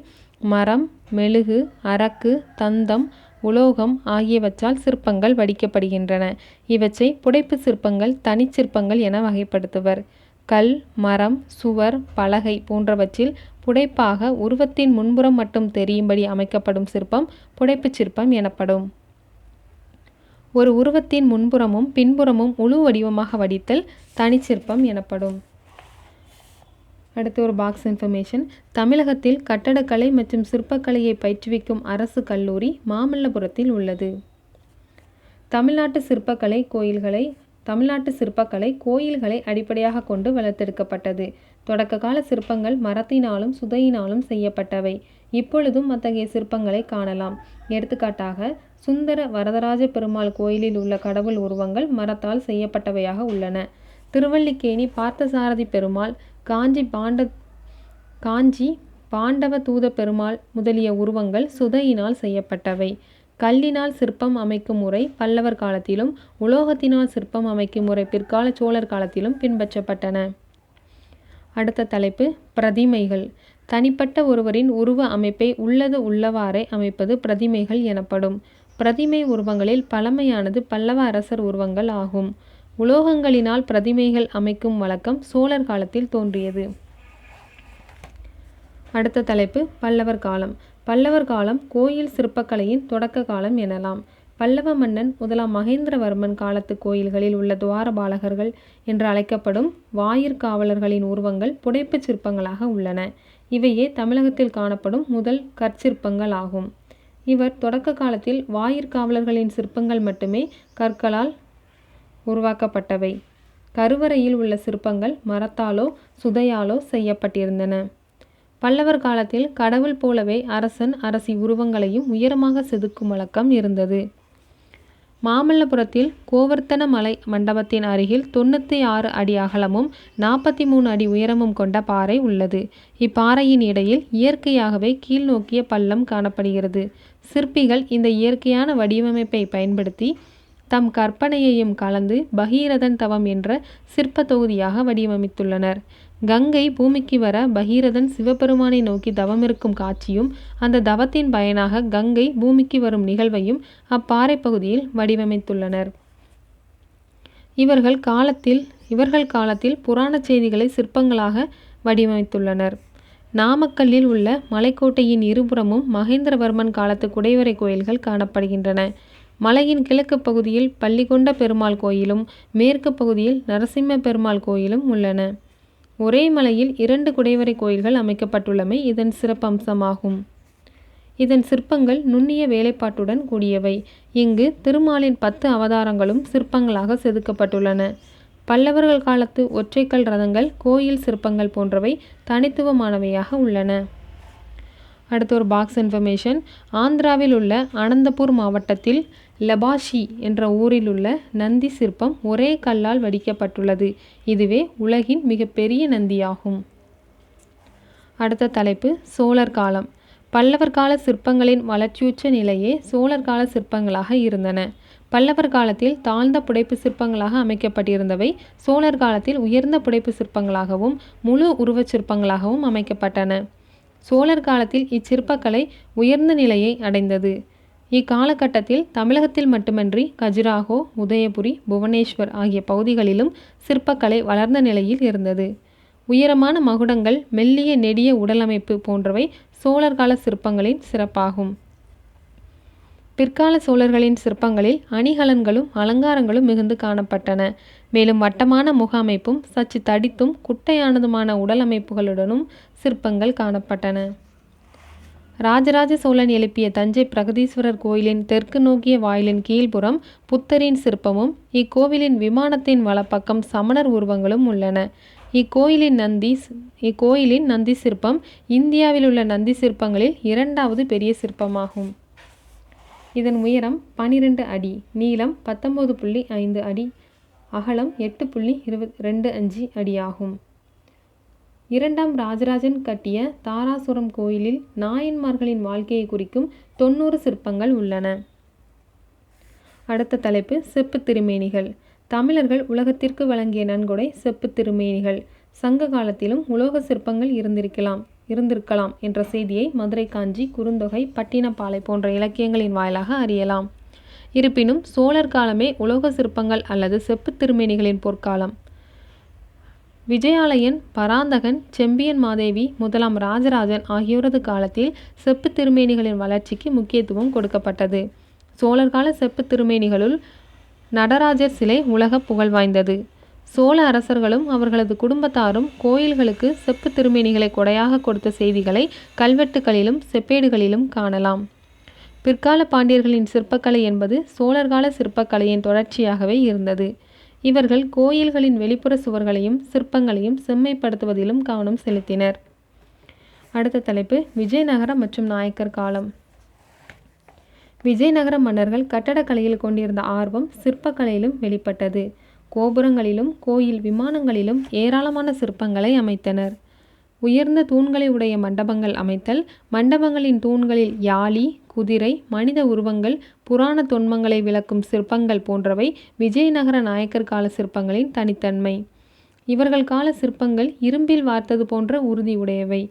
மரம், மெழுகு, அரக்கு, தந்தம், உலோகம் ஆகியவற்றால் சிற்பங்கள் வடிக்கப்படுகின்றன. இவற்றை புடைப்பு சிற்பங்கள், தனிச்சிற்பங்கள் என வகைப்படுத்துவர். கல், மரம், சுவர், பலகை போன்றவற்றில் புடைப்பாக உருவத்தின் முன்புறம் மட்டும் தெரியும்படி அமைக்கப்படும் சிற்பம் புடைப்புச் சிற்பம் எனப்படும். ஒரு உருவத்தின் முன்புறமும் பின்புறமும் முழு வடிவமாக வடித்தல் தனிச்சிற்பம் எனப்படும். அடுத்து ஒரு பாக்ஸ் இன்ஃபர்மேஷன். தமிழகத்தில் கட்டடக்கலை மற்றும் சிற்பக்கலையை பயிற்றுவிக்கும் அரசு கல்லூரி மாமல்லபுரத்தில் உள்ளது. தமிழ்நாட்டு சிற்பக்கலை கோயில்களை அடிப்படையாக கொண்டு வளர்த்தெடுக்கப்பட்டது. தொடக்க கால சிற்பங்கள் மரத்தினாலும் சுதையினாலும் செய்யப்பட்டவை. இப்பொழுதும் அத்தகைய சிற்பங்களை காணலாம். எடுத்துக்காட்டாக சுந்தர வரதராஜ பெருமாள் கோயிலில் உள்ள கடவுள் உருவங்கள் மரத்தால் செய்யப்பட்டவையாக உள்ளன. திருவல்லிக்கேணி பார்த்தசாரதி பெருமாள், காஞ்சி பாண்டவ தூத பெருமாள் முதலிய உருவங்கள் சுதையினால் செய்யப்பட்டவை. கல்லினால் சிற்பம் அமைக்கும் முறை பல்லவர் காலத்திலும், உலோகத்தினால் சிற்பம் அமைக்கும் முறை பிற்கால சோழர் காலத்திலும் பின்பற்றப்பட்டன. அடுத்த தலைப்பு பிரதிமைகள். தனிப்பட்ட ஒருவரின் உருவ அமைப்பை உள்ளவாறே அமைப்பது பிரதிமைகள் எனப்படும். பிரதிமை உருவங்களில் பழமையானது பல்லவ அரசர் உருவங்கள் ஆகும். உலோகங்களினால் பிரதிமைகள் அமைக்கும் வழக்கம் சோழர் காலத்தில் தோன்றியது. அடுத்த தலைப்பு பல்லவர் காலம். பல்லவர் காலம் கோயில் சிற்பக்கலையின் தொடக்க காலம் எனலாம். பல்லவ மன்னன் முதலாம் மகேந்திரவர்மன் காலத்து கோயில்களில் உள்ள துவாரபாலகர்கள் என்று அழைக்கப்படும் வாயிற்காவலர்களின் உருவங்கள் புடைப்புச் சிற்பங்களாக உள்ளன. இவையே தமிழகத்தில் காணப்படும் முதல் கற்சிற்பங்கள் ஆகும். இவர் தொடக்க காலத்தில் வாயிற்காவலர்களின் சிற்பங்கள் மட்டுமே கற்களால் உருவாக்கப்பட்டவை. கருவறையில் உள்ள சிற்பங்கள் மரத்தாலோ சுதையாலோ செய்யப்பட்டிருந்தன. பல்லவர் காலத்தில் கடவுள் போலவே அரசன் அரசி உருவங்களையும் உயரமாக செதுக்கும் வழக்கம் இருந்தது. மாமல்லபுரத்தில் கோவர்த்தன மலை மண்டபத்தின் அருகில் 96 அடி அகலமும் 43 அடி உயரமும் கொண்ட பாறை உள்ளது. இப்பாறையின் இடையில் இயற்கையாகவே கீழ்நோக்கிய பள்ளம் காணப்படுகிறது. சிற்பிகள் இந்த இயற்கையான வடிவமைப்பை பயன்படுத்தி தம் கற்பனையையும் கலந்து பகீரதன் தவம் என்ற சிற்ப தொகுதியாக வடிவமைத்துள்ளனர். கங்கை பூமிக்கு வர பகீரதன் சிவபெருமானை நோக்கி தவமிருக்கும் காட்சியும் அந்த தவத்தின் பயனாக கங்கை பூமிக்கு வரும் நிகழ்வையும் அப்பாறை பகுதியில் வடிவமைத்துள்ளனர். இவர்கள் காலத்தில் புராண செய்திகளை சிற்பங்களாக வடிவமைத்துள்ளனர். நாமக்கல்லில் உள்ள மலைக்கோட்டையின் இருபுறமும் மகேந்திரவர்மன் காலத்து குடைவரை கோயில்கள் காணப்படுகின்றன. மலையின் கிழக்கு பகுதியில் பள்ளிகொண்ட பெருமாள் கோயிலும் மேற்கு பகுதியில் நரசிம்ம பெருமாள் கோயிலும் உள்ளன. ஒரே மலையில் 2 குடைவரை கோயில்கள் அமைக்கப்பட்டுள்ளமை இதன் சிறப்பம்சமாகும். இதன் சிற்பங்கள் நுண்ணிய வேலைப்பாட்டுடன் கூடியவை. இங்கு திருமாலின் 10 அவதாரங்களும் சிற்பங்களாக செதுக்கப்பட்டுள்ளன. பல்லவர்கள் காலத்து ஒற்றைக்கல் ரதங்கள், கோயில் சிற்பங்கள் போன்றவை தனித்துவமானவையாக உள்ளன. அடுத்த ஒரு பாக்ஸ் இன்ஃபர்மேஷன். ஆந்திராவில் உள்ள அனந்தபூர் மாவட்டத்தில் லெபாஷி என்ற ஊரில் உள்ள நந்தி சிற்பம் ஒரே கல்லால் வடிக்கப்பட்டுள்ளது. இதுவே உலகின் மிகப்பெரிய நந்தியாகும். அடுத்த தலைப்பு சோழர் காலம். பல்லவர் கால சிற்பங்களின் வளர்ச்சியுற்ற நிலையே சோழர் கால சிற்பங்களாக இருந்தன. பல்லவர் காலத்தில் தாழ்ந்த புடைப்பு சிற்பங்களாக அமைக்கப்பட்டிருந்தவை சோழர் காலத்தில் உயர்ந்த புடைப்பு சிற்பங்களாகவும் முழு உருவச் சிற்பங்களாகவும் அமைக்கப்பட்டன. சோழர் காலத்தில் இச்சிற்பக்கலை உயர்ந்த நிலையை அடைந்தது. இக்காலகட்டத்தில் தமிழகத்தில் மட்டுமன்றி கஜுராஹோ, உதயபுரி, புவனேஸ்வர் ஆகிய பகுதிகளிலும் சிற்பக்கலை வளர்ந்த நிலையில் இருந்தது. உயரமான மகுடங்கள், மெல்லிய நெடிய உடலமைப்பு போன்றவை சோழர் கால சிற்பங்களின் சிறப்பாகும். பிற்கால சோழர்களின் சிற்பங்களில் அணிகலன்களும் அலங்காரங்களும் மிகுந்து காணப்பட்டன. மேலும் வட்டமான முக அமைப்பும் சற்று தடித்தும் குட்டையானதுமான உடல் அமைப்புகளுடனும் சிற்பங்கள் காணப்பட்டன. ராஜராஜ சோழன் எழுப்பிய தஞ்சை பிரகதீஸ்வரர் கோயிலின் தெற்கு நோக்கிய வாயிலின் கீழ்ப்புறம் புத்தரின் சிற்பமும் இக்கோவிலின் விமானத்தின் வலப்பக்கம் சமணர் உருவங்களும் உள்ளன. இக்கோயிலின் நந்தி சிற்பம் இந்தியாவில் உள்ள நந்தி சிற்பங்களில் 2வது பெரிய சிற்பமாகும். இதன் உயரம் 12 அடி, நீளம் 19.5 அடி, அகலம் 8.25 அடியாகும். 2ஆம் ராஜராஜன் கட்டிய தாராசுரம் கோயிலில் நாயன்மார்களின் வாழ்க்கையை குறிக்கும் 90 சிற்பங்கள் உள்ளன. அடுத்த தலைப்பு செப்பு திருமேனிகள். தமிழர்கள் உலகத்திற்கு வழங்கிய நன்கொடை செப்பு திருமேனிகள். சங்க காலத்திலும் உலோக சிற்பங்கள் இருந்திருக்கலாம் என்ற செய்தியை மதுரை காஞ்சி, குறுந்தொகை, பட்டினப்பாலை போன்ற இலக்கியங்களின் வாயிலாக அறியலாம். இருப்பினும் சோழர் காலமே உலோக சிற்பங்கள் அல்லது செப்பு திருமேனிகளின் பொற்காலம். விஜயாலயன், பராந்தகன், செம்பியன் மாதேவி, முதலாம் ராஜராஜன் ஆகியோரது காலத்தில் செப்பு திருமேனிகளின் வளர்ச்சிக்கு முக்கியத்துவம் கொடுக்கப்பட்டது. சோழர் கால செப்பு திருமேனிகளுள் நடராஜர் சிலை உலக புகழ் வாய்ந்தது. சோழ அரசர்களும் அவர்களது குடும்பத்தாரும் கோயில்களுக்கு செப்பு திருமேனிகளை கொடையாக கொடுத்த செய்திகளை கல்வெட்டுகளிலும் செப்பேடுகளிலும் காணலாம். பிற்கால பாண்டியர்களின் சிற்பக்கலை என்பது சோழர்கால சிற்பக்கலையின் தொடர்ச்சியாகவே இருந்தது. இவர்கள் கோயில்களின் வெளிப்புற சுவர்களையும் சிற்பங்களையும் செம்மைப்படுத்துவதிலும் கவனம் செலுத்தினர். அடுத்த தலைப்பு விஜயநகர மற்றும் நாயக்கர் காலம். விஜயநகர மன்னர்கள் கட்டடக்கலையில் கொண்டிருந்த ஆர்வம் சிற்பக்கலையிலும் வெளிப்பட்டது. கோபுரங்களிலும் கோயில் விமானங்களிலும் ஏராளமான சிற்பங்களை அமைத்தனர். உயர்ந்த தூண்களை உடைய மண்டபங்கள் அமைத்தல், மண்டபங்களின் தூண்களில் யாளி, குதிரை, மனித உருவங்கள், புராண தொன்மங்களை விளக்கும் சிற்பங்கள் போன்றவை விஜயநகர நாயக்கர் கால சிற்பங்களின் தனித்தன்மை. இவர்கள் கால சிற்பங்கள் இரும்பில் வார்த்தது போன்ற உறுதி உடையவை.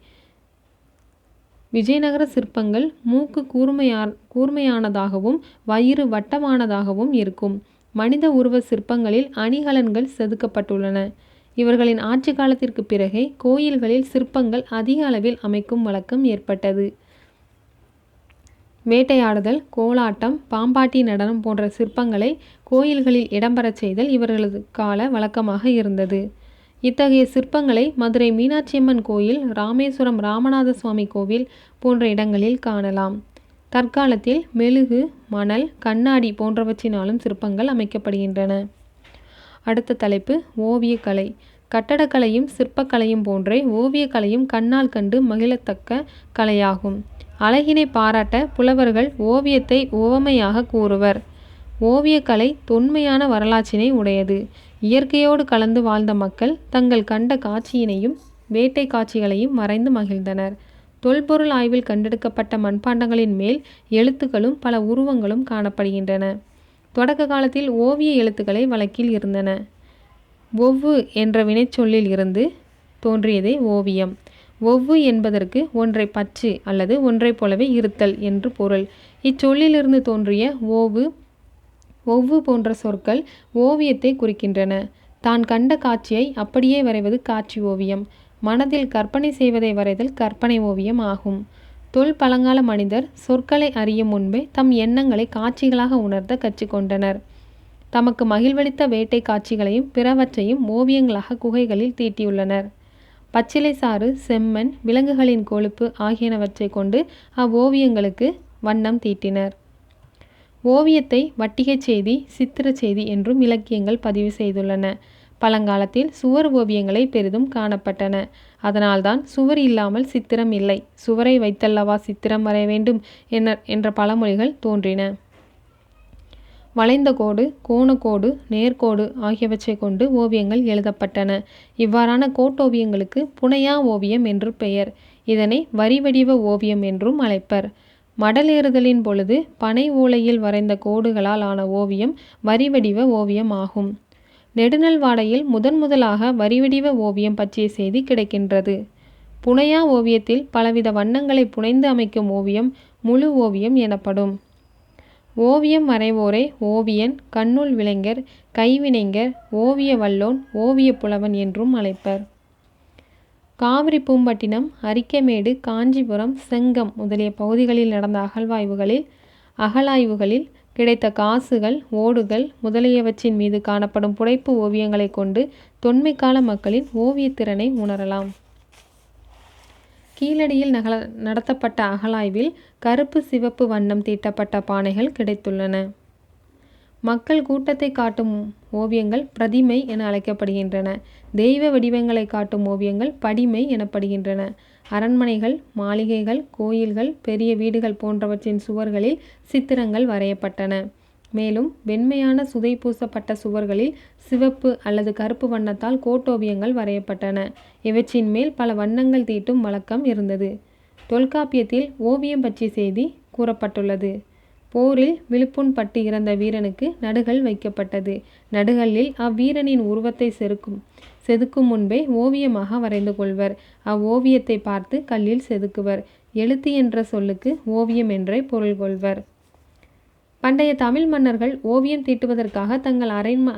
விஜயநகர சிற்பங்கள் மூக்கு கூர்மையானதாகவும் வயிறு வட்டமானதாகவும் இருக்கும். மனித உருவ சிற்பங்களில் அணிகலன்கள் செதுக்கப்பட்டுள்ளன. இவர்களின் ஆட்சி காலத்திற்கு பிறகே கோயில்களில் சிற்பங்கள் அதிக அளவில் அமைக்கும் வழக்கம் ஏற்பட்டது. வேட்டையாடுதல், கோலாட்டம், பாம்பாட்டி நடனம் போன்ற சிற்பங்களை கோயில்களில் இடம்பெறச் செய்தல் இவர்களது கால வழக்கமாக இருந்தது. இத்தகைய சிற்பங்களை மதுரை மீனாட்சியம்மன் கோயில், ராமேஸ்வரம் ராமநாத சுவாமி கோவில் போன்ற இடங்களில் காணலாம். தற்காலத்தில் மெழுகு, மணல், கண்ணாடி போன்றவற்றினாலும் சிற்பங்கள் அமைக்கப்படுகின்றன. அடுத்த தலைப்பு ஓவியக்கலை. கட்டடக்கலையும் சிற்பக்கலையும் போன்றே ஓவியக்கலையும் கண்ணால் கண்டு மகிழத்தக்க கலையாகும். அழகினை பாராட்ட புலவர்கள் ஓவியத்தை உவமையாக கூறுவர். ஓவியக்கலை தொன்மையான வரலாற்றினை உடையது. இயற்கையோடு கலந்து வாழ்ந்த மக்கள் தங்கள் கண்ட காட்சியினையும் வேட்டை காட்சிகளையும் மறைந்து மகிழ்ந்தனர். தொல்பொருள் ஆய்வில் கண்டெடுக்கப்பட்ட மண்பாண்டங்களின் மேல் எழுத்துக்களும் பல உருவங்களும் காணப்படுகின்றன. தொடக்க காலத்தில் ஓவிய எழுத்துக்களை வழக்கில் இருந்தன. ஒவ்வு என்ற வினைச்சொல்லில் இருந்து தோன்றியதே ஓவியம். ஒவ்வு என்பதற்கு ஒன்றை பற்று அல்லது ஒன்றை போலவே இருத்தல் என்று பொருள். இச்சொல்லிலிருந்து தோன்றிய ஒவ்வு போன்ற சொற்கள் ஓவியத்தை குறிக்கின்றன. தான் கண்ட காட்சியை அப்படியே வரைவது காட்சி ஓவியம். மனதில் கற்பனை செய்வதை வரைதல் கற்பனை ஓவியம் ஆகும். பழங்கால மனிதர் சொற்களை அறியும் முன்பே தம் எண்ணங்களை காட்சிகளாக உணர்த்த கற்றுக்கொண்டனர். தமக்கு மகிழ்வளித்த வேட்டை காட்சிகளையும் பிறவற்றையும் ஓவியங்களாக குகைகளில் தீட்டியுள்ளனர். பச்சிலை சாறு, செம்மண், விலங்குகளின் கொழுப்பு ஆகியனவற்றை கொண்டு அவ்வோவியங்களுக்கு வண்ணம் தீட்டினர். ஓவியத்தை வட்டிகச் செய்தி, சித்திரச் செய்தி என்றும் இலக்கியங்கள் பதிவு செய்துள்ளன. பழங்காலத்தில் சுவர் ஓவியங்களை பெரிதும் காணப்பட்டன. அதனால்தான் சுவர் இல்லாமல் சித்திரம் இல்லை, சுவரை வைத்தல்லவா சித்திரம் வரைய வேண்டும் என்ற பழமொழிகள் தோன்றின. வளைந்த கோடு, கோணக்கோடு, நேர்கோடு ஆகியவற்றை கொண்டு ஓவியங்கள் எழுதப்பட்டன. இவ்வாறான கோட்டோவியங்களுக்கு புனையா ஓவியம் என்று பெயர். இதனை வரிவடிவ ஓவியம் என்றும் அழைப்பர். மடல் ஏறுதலின் பொழுது பனை ஓலையில் வரைந்த கோடுகளால் ஆன ஓவியம் வரிவடிவ ஓவியம் ஆகும். நெடுநல் வாடையில் முதலாக வரிவடிவ ஓவியம் பற்றிய செய்தி கிடைக்கின்றது. புனையா ஓவியத்தில் பலவித வண்ணங்களை புனைந்து அமைக்கும் ஓவியம் முழு ஓவியம் எனப்படும். ஓவியம் வரைவோரை ஓவியன், கண்ணுள் விளைஞர், கைவினைஞர், ஓவிய வல்லோன், ஓவிய புலவன் என்றும் அழைப்பர். காவிரி பூம்பட்டினம், அரிக்கமேடு, காஞ்சிபுரம், செங்கம் முதலிய பகுதிகளில் நடந்த அகழாய்வுகளில் கிடைத்த காசுகள், ஓடுகள் முதலியவற்றின் மீது காணப்படும் புடைப்பு ஓவியங்களை கொண்டு தொன்மைக்கால மக்களின் ஓவியத்திறனை உணரலாம். கீழடியில் நடத்தப்பட்ட அகழாய்வில் கருப்பு சிவப்பு வண்ணம் தீட்டப்பட்ட பானைகள் கிடைத்துள்ளன. மக்கள் கூட்டத்தை காட்டும் ஓவியங்கள் பிரதிமை என அழைக்கப்படுகின்றன. தெய்வ வடிவங்களை காட்டும் ஓவியங்கள் படிமை எனப்படுகின்றன. அரண்மனைகள், மாளிகைகள், கோயில்கள், பெரிய வீடுகள் போன்றவற்றின் சுவர்களில் சித்திரங்கள் வரையப்பட்டன. மேலும் வெண்மையான சுதை பூசப்பட்ட சுவர்களில் சிவப்பு அல்லது கருப்பு வண்ணத்தால் கோட்டோவியங்கள் வரையப்பட்டன. இவற்றின் மேல் பல வண்ணங்கள் தீட்டும் வழக்கம் இருந்தது. தொல்காப்பியத்தில் ஓவியம் பற்றிய செய்தி கூறப்பட்டுள்ளது. போரில் விழுப்புண் பட்டு இறந்த வீரனுக்கு நடுகல் வைக்கப்பட்டது. நடுகல்லில் அவ்வீரனின் உருவத்தை செதுக்கும் முன்பே ஓவியமாக வரைந்து கொள்வர். அவ்வோவியத்தை பார்த்து கல்லில் செதுக்குவர். எழுத்து என்ற சொல்லுக்கு ஓவியம் என்றே பொருள் கொள்வர். பண்டைய தமிழ் மன்னர்கள் ஓவியம் தீட்டுவதற்காக தங்கள்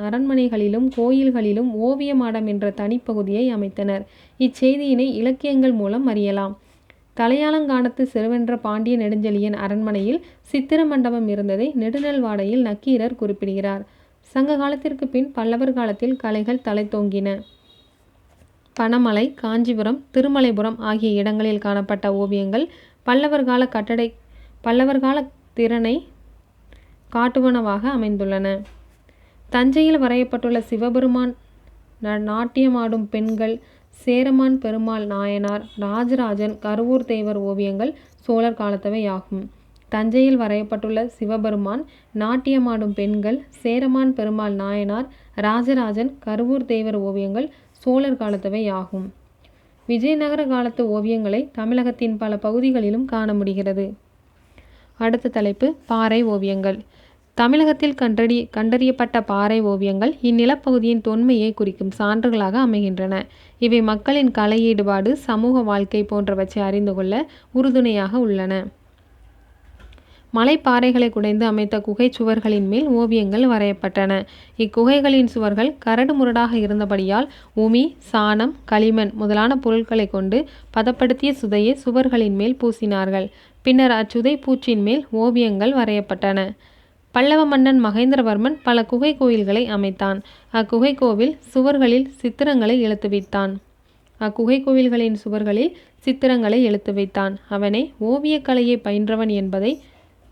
அரண்மனைகளிலும் கோயில்களிலும் ஓவிய மாடம் என்ற தனிப்பகுதியை அமைத்தனர். இச்செய்தியினை இலக்கியங்கள் மூலம் அறியலாம். தலையாலங்கானத்து செருவென்ற பாண்டிய நெடுஞ்செழியன் அரண்மனையில் சித்திர மண்டபம் இருந்ததை நெடுநல் வாடையில் நக்கீரர் குறிப்பிடுகிறார். சங்க காலத்திற்கு பின் பல்லவர் காலத்தில் கலைகள் தலைத்தோங்கின. பனமலை, காஞ்சிபுரம், திருமலைபுரம் ஆகிய இடங்களில் காணப்பட்ட ஓவியங்கள் பல்லவர் கால திறனை காட்டுவனவாக அமைந்துள்ளன. தஞ்சையில் வரையப்பட்டுள்ள சிவபெருமான், நாட்டியமாடும் பெண்கள், சேரமான் பெருமாள் நாயனார், ராஜராஜன், கருவூர் தேவர் ஓவியங்கள் சோழர் காலத்தவை ஆகும். தஞ்சையில் வரையப்பட்டுள்ள சிவபெருமான், நாட்டியமாடும் பெண்கள், சேரமான் பெருமாள் நாயனார், ராஜராஜன், கருவூர் தேவர் ஓவியங்கள் சோழர் காலத்தவை ஆகும். விஜயநகர காலத்து ஓவியங்களை தமிழகத்தின் பல பகுதிகளிலும் காண முடிகிறது. அடுத்த தலைப்பு பாறை ஓவியங்கள். தமிழகத்தில் கண்டறியப்பட்ட பாறை ஓவியங்கள் இந்நிலப்பகுதியின் தொன்மையை குறிக்கும் சான்றுகளாக அமைகின்றன. இவை மக்களின் கலை ஈடுபாடு, சமூக வாழ்க்கை போன்றவற்றை அறிந்து கொள்ள உறுதுணையாக உள்ளன. மலைப்பாறைகளை குடைந்து அமைத்த குகை சுவர்களின் மேல் ஓவியங்கள் வரையப்பட்டன. இக்குகைகளின் சுவர்கள் கரடு முரடாக இருந்தபடியால் உமி, சாணம், களிமண் முதலான பொருட்களை கொண்டு பதப்படுத்திய சுதையை சுவர்களின் மேல் பூசினார்கள். பின்னர் அச்சுதை பூச்சின் மேல் ஓவியங்கள் வரையப்பட்டன. பல்லவ மன்னன் மகேந்திரவர்மன் பல குகை கோயில்களை அமைத்தான். அக்குகை கோவில் சுவர்களில் சித்திரங்களை எழுத்து வைத்தான். அவனே ஓவியக்கலையை பயின்றவன் என்பதை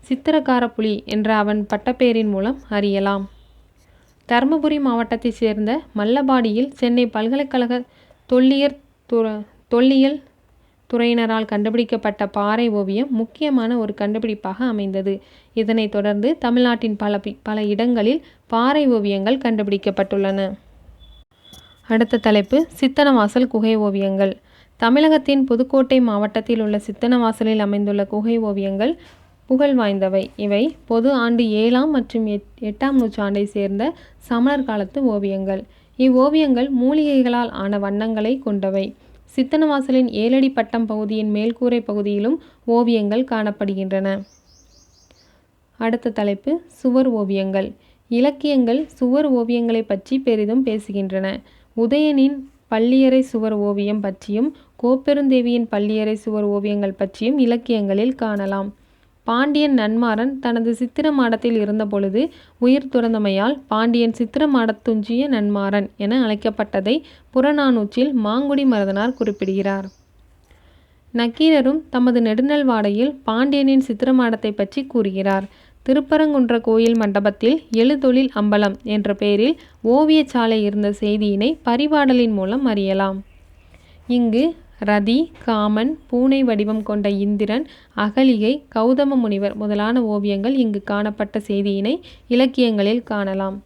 சித்திரக்கார புலி என்ற அவன் பட்டப்பெயரின் மூலம் அறியலாம். தருமபுரி மாவட்டத்தைச் சேர்ந்த மல்லபாடியில் சென்னை பல்கலைக்கழக தொல்லியல் துறையினரால் கண்டுபிடிக்கப்பட்ட பாறை ஓவியம் முக்கியமான ஒரு கண்டுபிடிப்பாக அமைந்தது. இதனைத் தொடர்ந்து தமிழ்நாட்டின் பல இடங்களில் பாறை ஓவியங்கள் கண்டுபிடிக்கப்பட்டுள்ளன. அடுத்த தலைப்பு சித்தனவாசல் குகை ஓவியங்கள். தமிழகத்தின் புதுக்கோட்டை மாவட்டத்தில் உள்ள சித்தனவாசலில் அமைந்துள்ள குகை ஓவியங்கள் புகழ் வாய்ந்தவை. இவை பொது ஆண்டு 7ஆம் மற்றும் 8ஆம் நூற்றாண்டை சேர்ந்த சமணர் காலத்து ஓவியங்கள். இவ்வோவியங்கள் மூலிகைகளால் ஆன வண்ணங்களை கொண்டவை. சித்தனவாசலின் 7 அடி பட்டம் பகுதியின் மேல்கூரை பகுதியிலும் ஓவியங்கள் காணப்படுகின்றன. அடுத்த தலைப்பு சுவர் ஓவியங்கள். இலக்கியங்கள் சுவர் ஓவியங்களை பற்றி பெரிதும் பேசுகின்றன. உதயனின் பள்ளியறை சுவர் ஓவியம் பற்றியும் கோப்பெருந்தேவியின் பள்ளியறை சுவர் ஓவியங்கள் பற்றியும் இலக்கியங்களில் காணலாம். பாண்டியன் நன்மாறன் தனது சித்திர மாடத்தில் இருந்தபொழுது உயிர் துறந்தமையால் பாண்டியன் சித்திர மாடத்துஞ்சிய நன்மாறன் என அழைக்கப்பட்டதை புறநானூற்றில் மாங்குடி மருதனார் குறிப்பிடுகிறார். நக்கீரரும் தமது நெடுநல்வாடையில் பாண்டியனின் சித்திர மாடத்தை பற்றி கூறுகிறார். திருப்பரங்குன்ற கோயில் மண்டபத்தில் எழுதொழில் அம்பலம் என்ற பெயரில் ஓவியச்சாலை இருந்த செய்தியினை பரிபாடலின் மூலம் அறியலாம். இங்கு ரதி, காமன், பூனை வடிவம் கொண்ட இந்திரன், அகலிகை, கௌதம முனிவர் முதலான ஓவியங்கள் இங்கு காணப்பட்ட செய்தியினை இலக்கியங்களில் காணலாம்.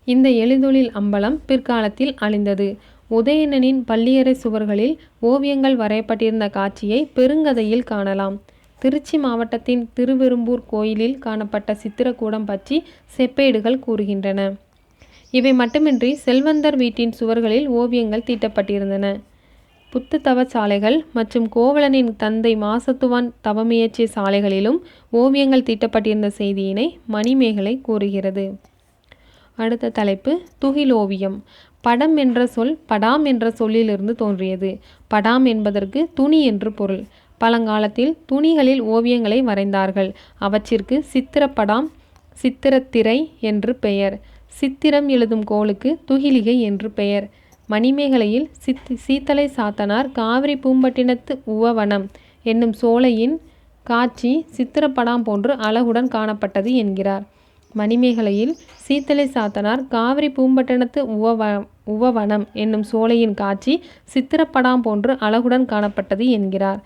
இந்த எழுதொழில் அம்பலம் பிற்காலத்தில் அழிந்தது. உதயணனின் பள்ளியறை சுவர்களில் ஓவியங்கள் வரையப்பட்டிருந்த காட்சியை பெருங்கதையில் காணலாம். திருச்சி மாவட்டத்தின் திருவெரும்பூர் கோயிலில் காணப்பட்ட சித்திரக்கூடம் பற்றி செப்பேடுகள் கூறுகின்றன. இவை மட்டுமின்றி செல்வந்தர் வீட்டின் சுவர்களில் ஓவியங்கள் தீட்டப்பட்டிருந்தன. புத்து தவ சாலைகள் மற்றும் கோவலனின் தந்தை மாசத்துவான் தவமியற்றிய சாலைகளிலும் ஓவியங்கள் தீட்டப்பட்டிருந்த செய்தியினை மணிமேகலை கூறுகிறது. அடுத்த தலைப்பு துகில் ஓவியம். படம் என்ற சொல் படாம் என்ற சொல்லிலிருந்து தோன்றியது. படாம் என்பதற்கு துணி என்று பொருள். பழங்காலத்தில் துணிகளில் ஓவியங்களை வரைந்தார்கள். அவற்றிற்கு சித்திரப்படாம், சித்திரத்திரை என்று பெயர். சித்திரம் எழுதும் கோலுக்கு துகிலிகை என்று பெயர். மணிமேகலையில் சீத்தலை சாத்தனார் காவிரி பூம்பட்டினத்து உவவனம் என்னும் சோலையின் காட்சி சித்திரப்படாம் போன்று அழகுடன் காணப்பட்டது என்கிறார். மணிமேகலையில் சீத்தலை சாத்தனார் காவிரி பூம்பட்டினத்து உவவனம் என்னும் சோலையின் காட்சி சித்திரப்படாம் போன்று அழகுடன் காணப்பட்டது என்கிறார்.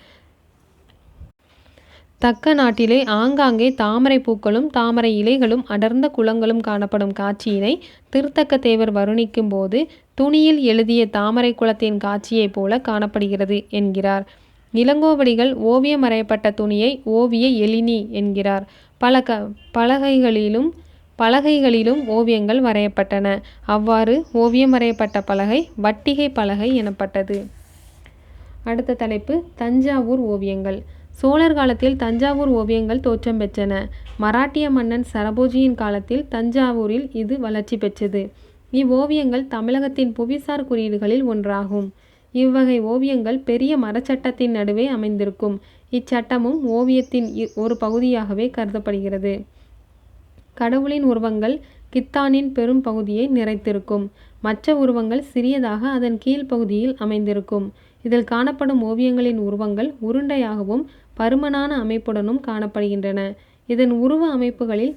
தக்க நாட்டிலே ஆங்காங்கே தாமரை பூக்களும் தாமரை இலைகளும் அடர்ந்த குளங்களும் காணப்படும் காட்சியினை திருத்தக்க தேவர் வருணிக்கும் போது துணியில் எழுதிய தாமரை குளத்தின் காட்சியைப் போல காணப்படுகிறது என்கிறார். இளங்கோவடிகள் ஓவியம் வரையப்பட்ட துணியை ஓவிய எழினி என்கிறார். பலகைகளிலும் ஓவியங்கள் வரையப்பட்டன. அவ்வாறு ஓவியம் வரையப்பட்ட பலகை வட்டிகை பலகை எனப்பட்டது. அடுத்த தலைப்பு தஞ்சாவூர் ஓவியங்கள். சோழர் காலத்தில் தஞ்சாவூர் ஓவியங்கள் தோற்றம் பெற்றன. மராட்டிய மன்னன் சரபோஜியின் காலத்தில் தஞ்சாவூரில் இது வளர்ச்சி பெற்றது. இவ்வோவியங்கள் தமிழகத்தின் புவிசார் குறியீடுகளில் ஒன்றாகும். இவ்வகை ஓவியங்கள் பெரிய மரச்சட்டத்தின் நடுவே அமைந்திருக்கும். இச்சட்டமும் ஓவியத்தின் ஒரு பகுதியாகவே கருதப்படுகிறது. கடவுளின் உருவங்கள் கித்தானின் பெரும் பகுதியை நிறைத்திருக்கும். மற்ற உருவங்கள் சிறியதாக அதன் கீழ்ப்பகுதியில் அமைந்திருக்கும். இதில் காணப்படும் ஓவியங்களின் உருவங்கள் உருண்டையாகவும் பருமனான அமைப்புடனும் காணப்படுகின்றன. இதன் உருவ அமைப்புகளில்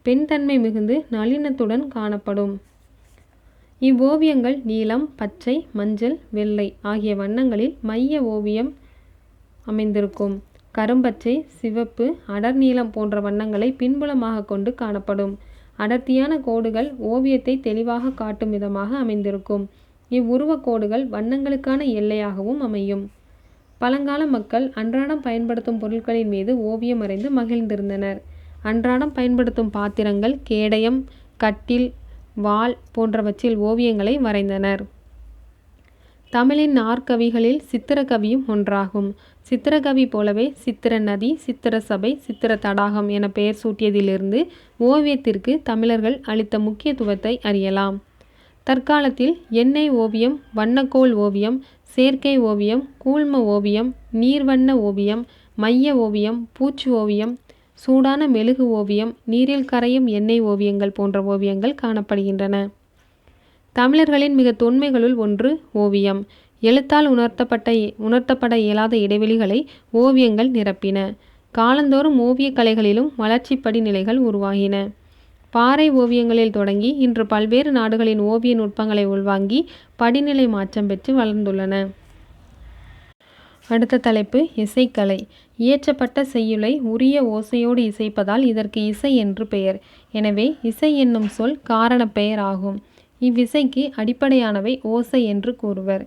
பெண்தன்மை மிகுந்து நளினத்துடன் காணப்படும். இவ்வோவியங்கள் நீலம், பச்சை, மஞ்சள், வெள்ளை ஆகிய வண்ணங்களில் மைய ஓவியம் அமைந்திருக்கும். கரும்பச்சை, சிவப்பு, அடர் நீலம் போன்ற வண்ணங்களை பின்புலமாக கொண்டு காணப்படும். அடர்த்தியான கோடுகள் ஓவியத்தை தெளிவாக காட்டும் விதமாக அமைந்திருக்கும். இவ்வுருவக் கோடுகள் வண்ணங்களுக்கான எல்லையாகவும் அமையும். பழங்கால மக்கள் அன்றாடம் பயன்படுத்தும் பொருட்களின் மீது ஓவியம் வரைந்து மகிழ்ந்திருந்தனர். அன்றாடம் பயன்படுத்தும் பாத்திரங்கள், கேடயம், கட்டில், வாள் போன்றவற்றில் ஓவியங்களை வரைந்தனர். தமிழின் நாற்கவிகளில் சித்திரக்கவியும் ஒன்றாகும். சித்திரக்கவி போலவே சித்திர நதி, சித்திர சபை, சித்திர தடாகம் என பெயர் சூட்டியதிலிருந்து ஓவியத்திற்கு தமிழர்கள் அளித்த முக்கியத்துவத்தை அறியலாம். தற்காலத்தில் எண்ணெய் ஓவியம், வண்ணக்கோல் ஓவியம், செயற்கை ஓவியம், கூழ்ம ஓவியம், நீர்வண்ண ஓவியம், மைய ஓவியம், பூச்சு ஓவியம், சூடான மெழுகு ஓவியம், நீரில் கரையும் எண்ணெய் ஓவியங்கள் போன்ற ஓவியங்கள் காணப்படுகின்றன. தமிழர்களின் மிக தொன்மைகளுள் ஒன்று ஓவியம். எழுத்தால் உணர்த்தப்பட இயலாத இடைவெளிகளை ஓவியங்கள் நிரப்பின. காலந்தோறும் ஓவியக் கலைகளிலும் வளர்ச்சி படிநிலைகள் உருவாகின. பாறை ஓவியங்களில் தொடங்கி இன்று பல்வேறு நாடுகளின் ஓவிய நுட்பங்களை உள்வாங்கி படிநிலை மாற்றம் பெற்று வளர்ந்துள்ளன. அடுத்த தலைப்பு இசைக்கலை. இயற்றப்பட்ட செய்யுளை உரிய ஓசையோடு இசைப்பதால் இதற்கு இசை என்று பெயர். எனவே இசை என்னும் சொல் காரணப் பெயர் ஆகும். இவ்விசைக்கு அடிப்படையானவை ஓசை என்று கூறுவர்.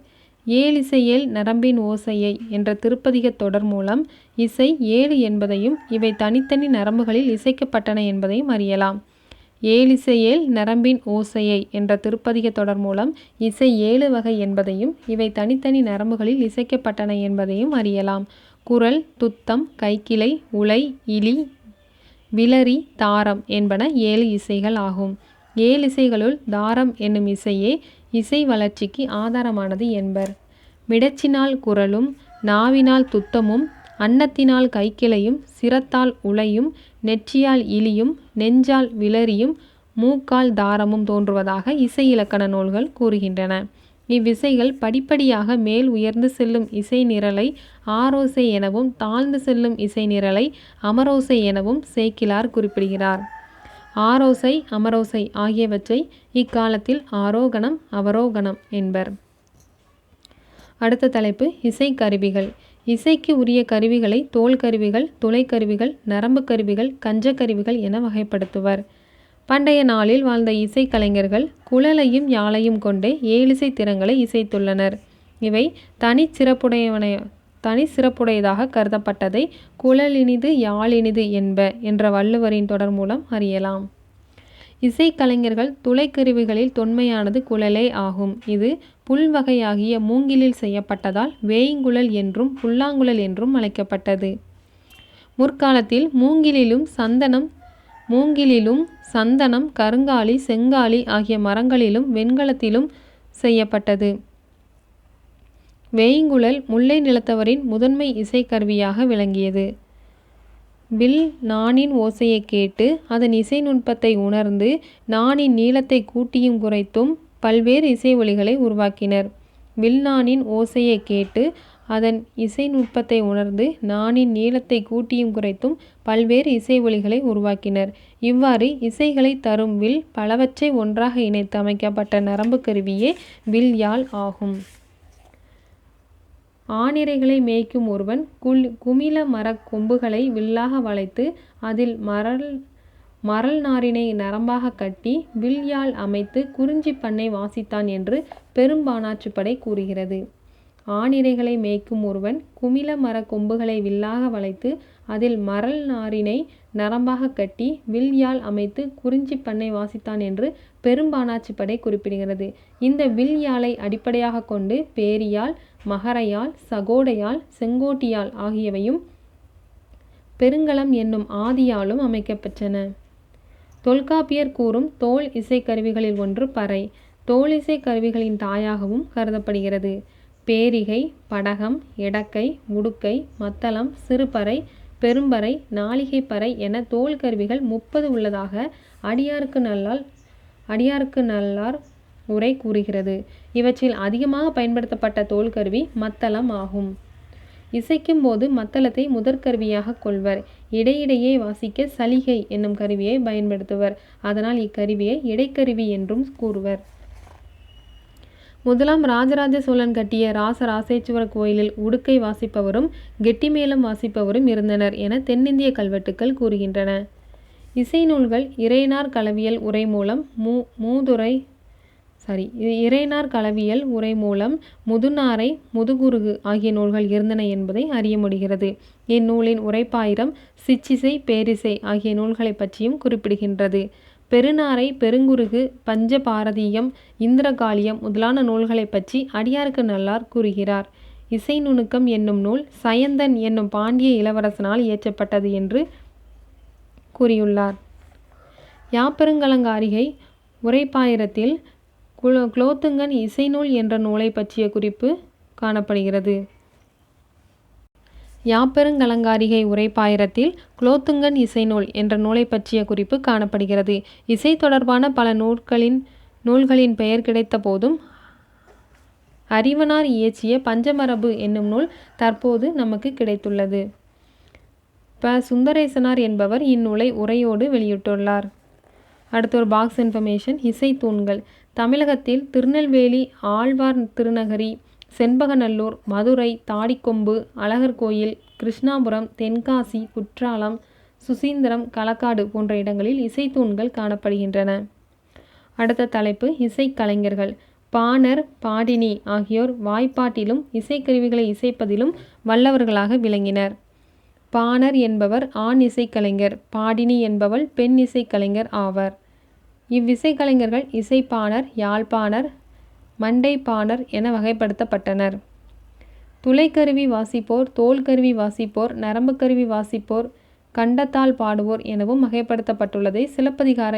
ஏழிசையேல் நரம்பின் ஓசையை என்ற திருப்பதிகத் தொடர் மூலம் இசை 7 என்பதையும் இவை தனித்தனி நரம்புகளில் இசைக்கப்பட்டன என்பதையும் அறியலாம். ஏழிசையேல் நரம்பின் ஓசையை என்ற திருப்பதிகத் தொடர் மூலம் இசை 7 வகை என்பதையும் இவை தனித்தனி நரம்புகளில் இசைக்கப்பட்டன என்பதையும் அறியலாம். குரல், துத்தம், கைக்கிளை, உலை, இளி, விளரி, தாரம் என்பன 7 இசைகள் ஆகும். 7 இசைகளுள் தாரம் என்னும் இசையே இசை வளர்ச்சிக்கு ஆதாரமானது என்பர். மிடச்சினால் குரலும், நாவினால் துத்தமும், அன்னத்தினால் கைக்கிளையும், சிரத்தால் உலையும், நெற்றியால் இலியும், நெஞ்சால் விளரியும், மூக்கால் தாரமும் தோன்றுவதாக இசை இலக்கண நூல்கள் கூறுகின்றன. இவ்விசைகள் படிப்படியாக மேல் உயர்ந்து செல்லும் இசை நிரலை ஆரோசை எனவும் தாழ்ந்து செல்லும் இசை நிரலை அமரோசை எனவும் சேக்கிழார் குறிப்பிடுகிறார். ஆரோசை, அமரோசை ஆகியவற்றை இக்காலத்தில் ஆரோகணம், அவரோகணம் என்பர். அடுத்த தலைப்பு இசைக்கருவிகள். இசைக்கு உரிய கருவிகளை தோல் கருவிகள், துளைக்கருவிகள், நரம்பு கருவிகள், கஞ்சக்கருவிகள் என வகைப்படுத்துவர். பண்டைய நாளில் வாழ்ந்த இசைக்கலைஞர்கள் குழலையும் யாழையும் கொண்டே 7 இசை திறங்களை இசைத்துள்ளனர். இவை தனி சிறப்புடையதாக கருதப்பட்டதை குழலினிது யாழினிது என்ப என்ற வள்ளுவரின் தொடர் மூலம் அறியலாம். இசைக்கலைஞர்கள் துளைக்கருவிகளில் தொன்மையானது குழலே ஆகும். இது புல்வகையாகிய மூங்கிலில் செய்யப்பட்டதால் வேய்ங்குழல் என்றும் புல்லாங்குழல் என்றும் அழைக்கப்பட்டது. முற்காலத்தில் மூங்கிலிலும் சந்தனம், கருங்காலி, செங்காலி ஆகிய மரங்களிலும் வெண்கலத்திலும் செய்யப்பட்டது. வேய்ங்குழல் முல்லை நிலத்தவரின் முதன்மை இசைக்கருவியாக விளங்கியது. வில் நாணின் ஓசையை கேட்டு அதன் இசை நுட்பத்தை உணர்ந்து நாணின் நீளத்தை கூட்டியும் குறைத்தும் பல்வேறு இசை ஒலிகளை உருவாக்கினர். வில்நாணின் ஓசையை கேட்டு அதன் இசை நுட்பத்தை உணர்ந்து நாணின் நீளத்தை கூட்டியும் குறைத்தும் பல்வேறு இசை ஒலிகளை உருவாக்கினர். இவ்வாறு இசைகளை தரும் வில் பலவற்றை ஒன்றாக இணைத்து அமைக்கப்பட்ட நரம்பு கருவியே வில் யாழ் ஆகும். ஆநிரைகளை மேய்க்கும் ஒருவன் குமிழ மரக் கொம்புகளை வில்லாக வளைத்து அதில் மரல் நாரினை நரம்பாக கட்டி வில் யாழ் அமைத்து குறிஞ்சி பண்ணை வாசித்தான் என்று பெரும்பாணாற்றுப்படை கூறுகிறது. ஆநிரைகளை மேய்க்கும் ஒருவன் குமிழ மரக் கொம்புகளை வில்லாக வளைத்து அதில் மரல் நாரினை நரம்பாக கட்டி வில் யாழ் அமைத்து குறிஞ்சி பண்ணை வாசித்தான் என்று பெரும்பாணாற்றுப்படை குறிப்பிடுகிறது. இந்த வில் யாழை அடிப்படையாக கொண்டு பேரியாழ், மகரயாழ், சகோடையாழ், செங்கோட்டியாழ் ஆகியவையும் பெருங்களம் என்னும் ஆதியாழும் அமைக்கப்பெற்றன. தொல்காப்பியர் கூறும் தோல் இசைக்கருவிகளில் ஒன்று பறை. தோல் இசைக்கருவிகளின் தாயாகவும் கருதப்படுகிறது. பேரிகை, படகம், எடக்கை, உடுக்கை, மத்தளம், சிறுபறை, பெரும்பறை, நாளிகைப்பறை என தோல் கருவிகள் 30 உள்ளதாக அடியாருக்கு நல்லார் உரை கூறுகிறது. இவற்றில் அதிகமாக பயன்படுத்தப்பட்ட தோல் கருவி மத்தளம் ஆகும். இசைக்கும் போது மத்தளத்தை முதற்கருவியாக கொள்வர். இடையிடையே வாசிக்க சலிகை என்னும் கருவியை பயன்படுத்துவர். அதனால் இக்கருவியை இடைக்கருவி என்றும் கூறுவர். முதலாம் ராஜராஜ சோழன் கட்டிய ராசராசேச்சுவர கோயிலில் உடுக்கை வாசிப்பவரும் கெட்டிமேளம் வாசிப்பவரும் இருந்தனர் என தென்னிந்திய கல்வெட்டுக்கள் கூறுகின்றன. இசை நூல்கள் இறைனார் களவியல் உரை மூலம் முதுநாரை, முதுகுருகு ஆகிய நூல்கள் இருந்தன என்பதை அறிய முடிகிறது. இந்நூலின் உரைப்பாயிரம் சிற்றிசை, பேரிசை ஆகிய நூல்களை பற்றியும் குறிப்பிடுகின்றது. பெருநாரை, பெருங்குருகு, பஞ்சபாரதீயம், இந்திரகாளியம் முதலான நூல்களை பற்றி அடியாருக்கு நல்லார் கூறுகிறார். இசை நுணுக்கம் என்னும் நூல் சயந்தன் என்னும் பாண்டிய இளவரசனால் இயற்றப்பட்டது என்று கூறியுள்ளார். யாப்பருங்கலங்காரிகை உரைப்பாயிரத்தில் குலோத்துங்கன் இசைநூல் என்ற நூலை பற்றிய குறிப்பு காணப்படுகிறது. யாப்பருங்கலங்காரிகை உரைப்பாயிரத்தில் குலோத்துங்கன் இசைநூல் என்ற நூலை பற்றிய குறிப்பு காணப்படுகிறது. இசை தொடர்பான பல நூல்களின் பெயர் கிடைத்த போதும் அறிவனார் இயற்றிய பஞ்சமரபு என்னும் நூல் தற்போது நமக்கு கிடைத்துள்ளது. ப. சுந்தரேசனார் என்பவர் இந்நூலை உரையோடு வெளியிட்டுள்ளார். அடுத்து ஒரு பாக்ஸ் இன்ஃபர்மேஷன். இசைத்தூண்கள். தமிழகத்தில் திருநெல்வேலி, ஆழ்வார் திருநகரி, செண்பகநல்லூர், மதுரை, தாடிக்கொம்பு, அழகர்கோயில், கிருஷ்ணாபுரம், தென்காசி, குற்றாலம், சுசீந்திரம், களக்காடு போன்ற இடங்களில் இசைத்தூண்கள் காணப்படுகின்றன. அடுத்த தலைப்பு இசைக்கலைஞர்கள். பாணர், பாடினி ஆகியோர் வாய்ப்பாட்டிலும் இசைக்கருவிகளை இசைப்பதிலும் வல்லவர்களாக விளங்கினர். பாணர் என்பவர் ஆண் இசைக்கலைஞர், பாடினி என்பவள் பெண் இசைக்கலைஞர் ஆவர். இவ்விசைக்கலைஞர்கள் இசைப்பாணர், யாழ்ப்பாணர், மண்டைப்பாணர் என வகைப்படுத்தப்பட்டனர். துளைக்கருவி வாசிப்போர், தோல்கருவி வாசிப்போர், நரம்புக்கருவி வாசிப்போர், கண்டத்தால் பாடுவோர் எனவும் வகைப்படுத்தப்பட்டுள்ளதை சிலப்பதிகார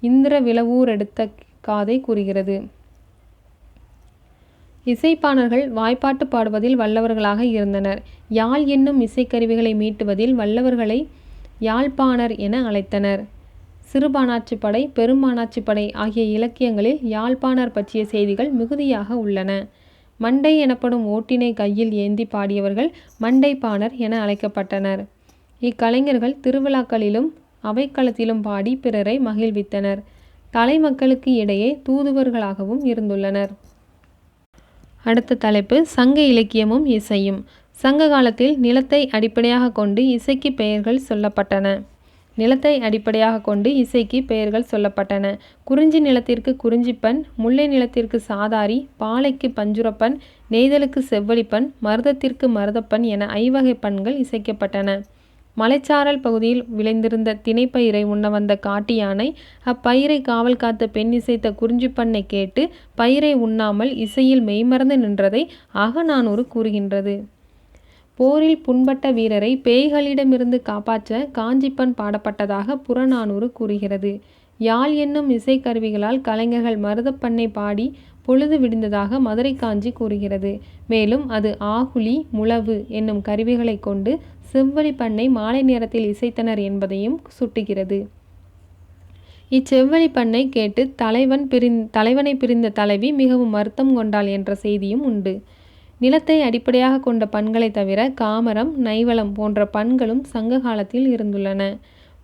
இந்திர விளவூரெடுத்த காதை கூறுகிறது. இசைப்பாணர்கள் வாய்ப்பாட்டு பாடுவதில் வல்லவர்களாக இருந்தனர். யாழ் என்னும் இசைக்கருவிகளை மீட்டுவதில் வல்லவர்களை யாழ்ப்பாணர் என அழைத்தனர். சிறுபாணாற்றுப்படை, பெரும்பாணாற்றுப்படை ஆகிய இலக்கியங்களில் யாழ்ப்பாணர் பற்றிய செய்திகள் மிகுதியாக உள்ளன. மண்டை எனப்படும் ஓட்டினை கையில் ஏந்தி பாடியவர்கள் மண்டைப்பாணர் என அழைக்கப்பட்டனர். இக்கலைஞர்கள் திருவிழாக்களிலும் அவைக்களத்திலும் பாடி பிறரை மகிழ்வித்தனர். தலைமக்களுக்கு இடையே தூதுவர்களாகவும் இருந்துள்ளனர். அடுத்த தலைப்பு சங்க இலக்கியமும் இசையும். சங்க காலத்தில் நிலத்தை அடிப்படையாக கொண்டு இசைக்கு பெயர்கள் சொல்லப்பட்டன. குறிஞ்சி நிலத்திற்கு குறிஞ்சிப்பண், முல்லை நிலத்திற்கு சாதாரி, பாலைக்கு பஞ்சுரப்பண், நெய்தலுக்கு செவ்வழிப்பண், மருதத்திற்கு மருதப்பண் என ஐவகை பண்கள் இசைக்கப்பட்டன. மலைச்சாரல் பகுதியில் விளைந்திருந்த திணைப்பயிரை உண்ண வந்த காட்டு யானை அப்பயிரை காவல் காத்த பெண் இசைத்த குறிஞ்சிப்பண்ணை கேட்டு பயிரை உண்ணாமல் இசையில் மெய்மறந்து நின்றதை அகநானூறு கூறுகின்றது. போரில் புண்பட்ட வீரரை பேய்களிடமிருந்து காப்பாற்ற காஞ்சிப்பண் பாடப்பட்டதாக புறநானூறு கூறுகிறது. யாழ் என்னும் இசைக்கருவிகளால் கலைஞர்கள் மருதப்பண்ணை பாடி பொழுது விடிந்ததாக மதுரை காஞ்சி கூறுகிறது. மேலும் அது ஆகுளி, முழவு என்னும் கருவிகளை கொண்டு செவ்வழி பண்ணை மாலை நேரத்தில் இசைத்தனர் என்பதையும் சுட்டுகிறது. இச்செவ்வழி பண்ணை கேட்டு தலைவனை பிரிந்த தலைவி மிகவும் வருத்தம் கொண்டாள் என்ற செய்தியும் உண்டு. நிலத்தை அடிப்படையாக கொண்ட பண்களை தவிர காமரம், நைவளம் போன்ற பண்களும் சங்க காலத்தில் இருந்துள்ளன.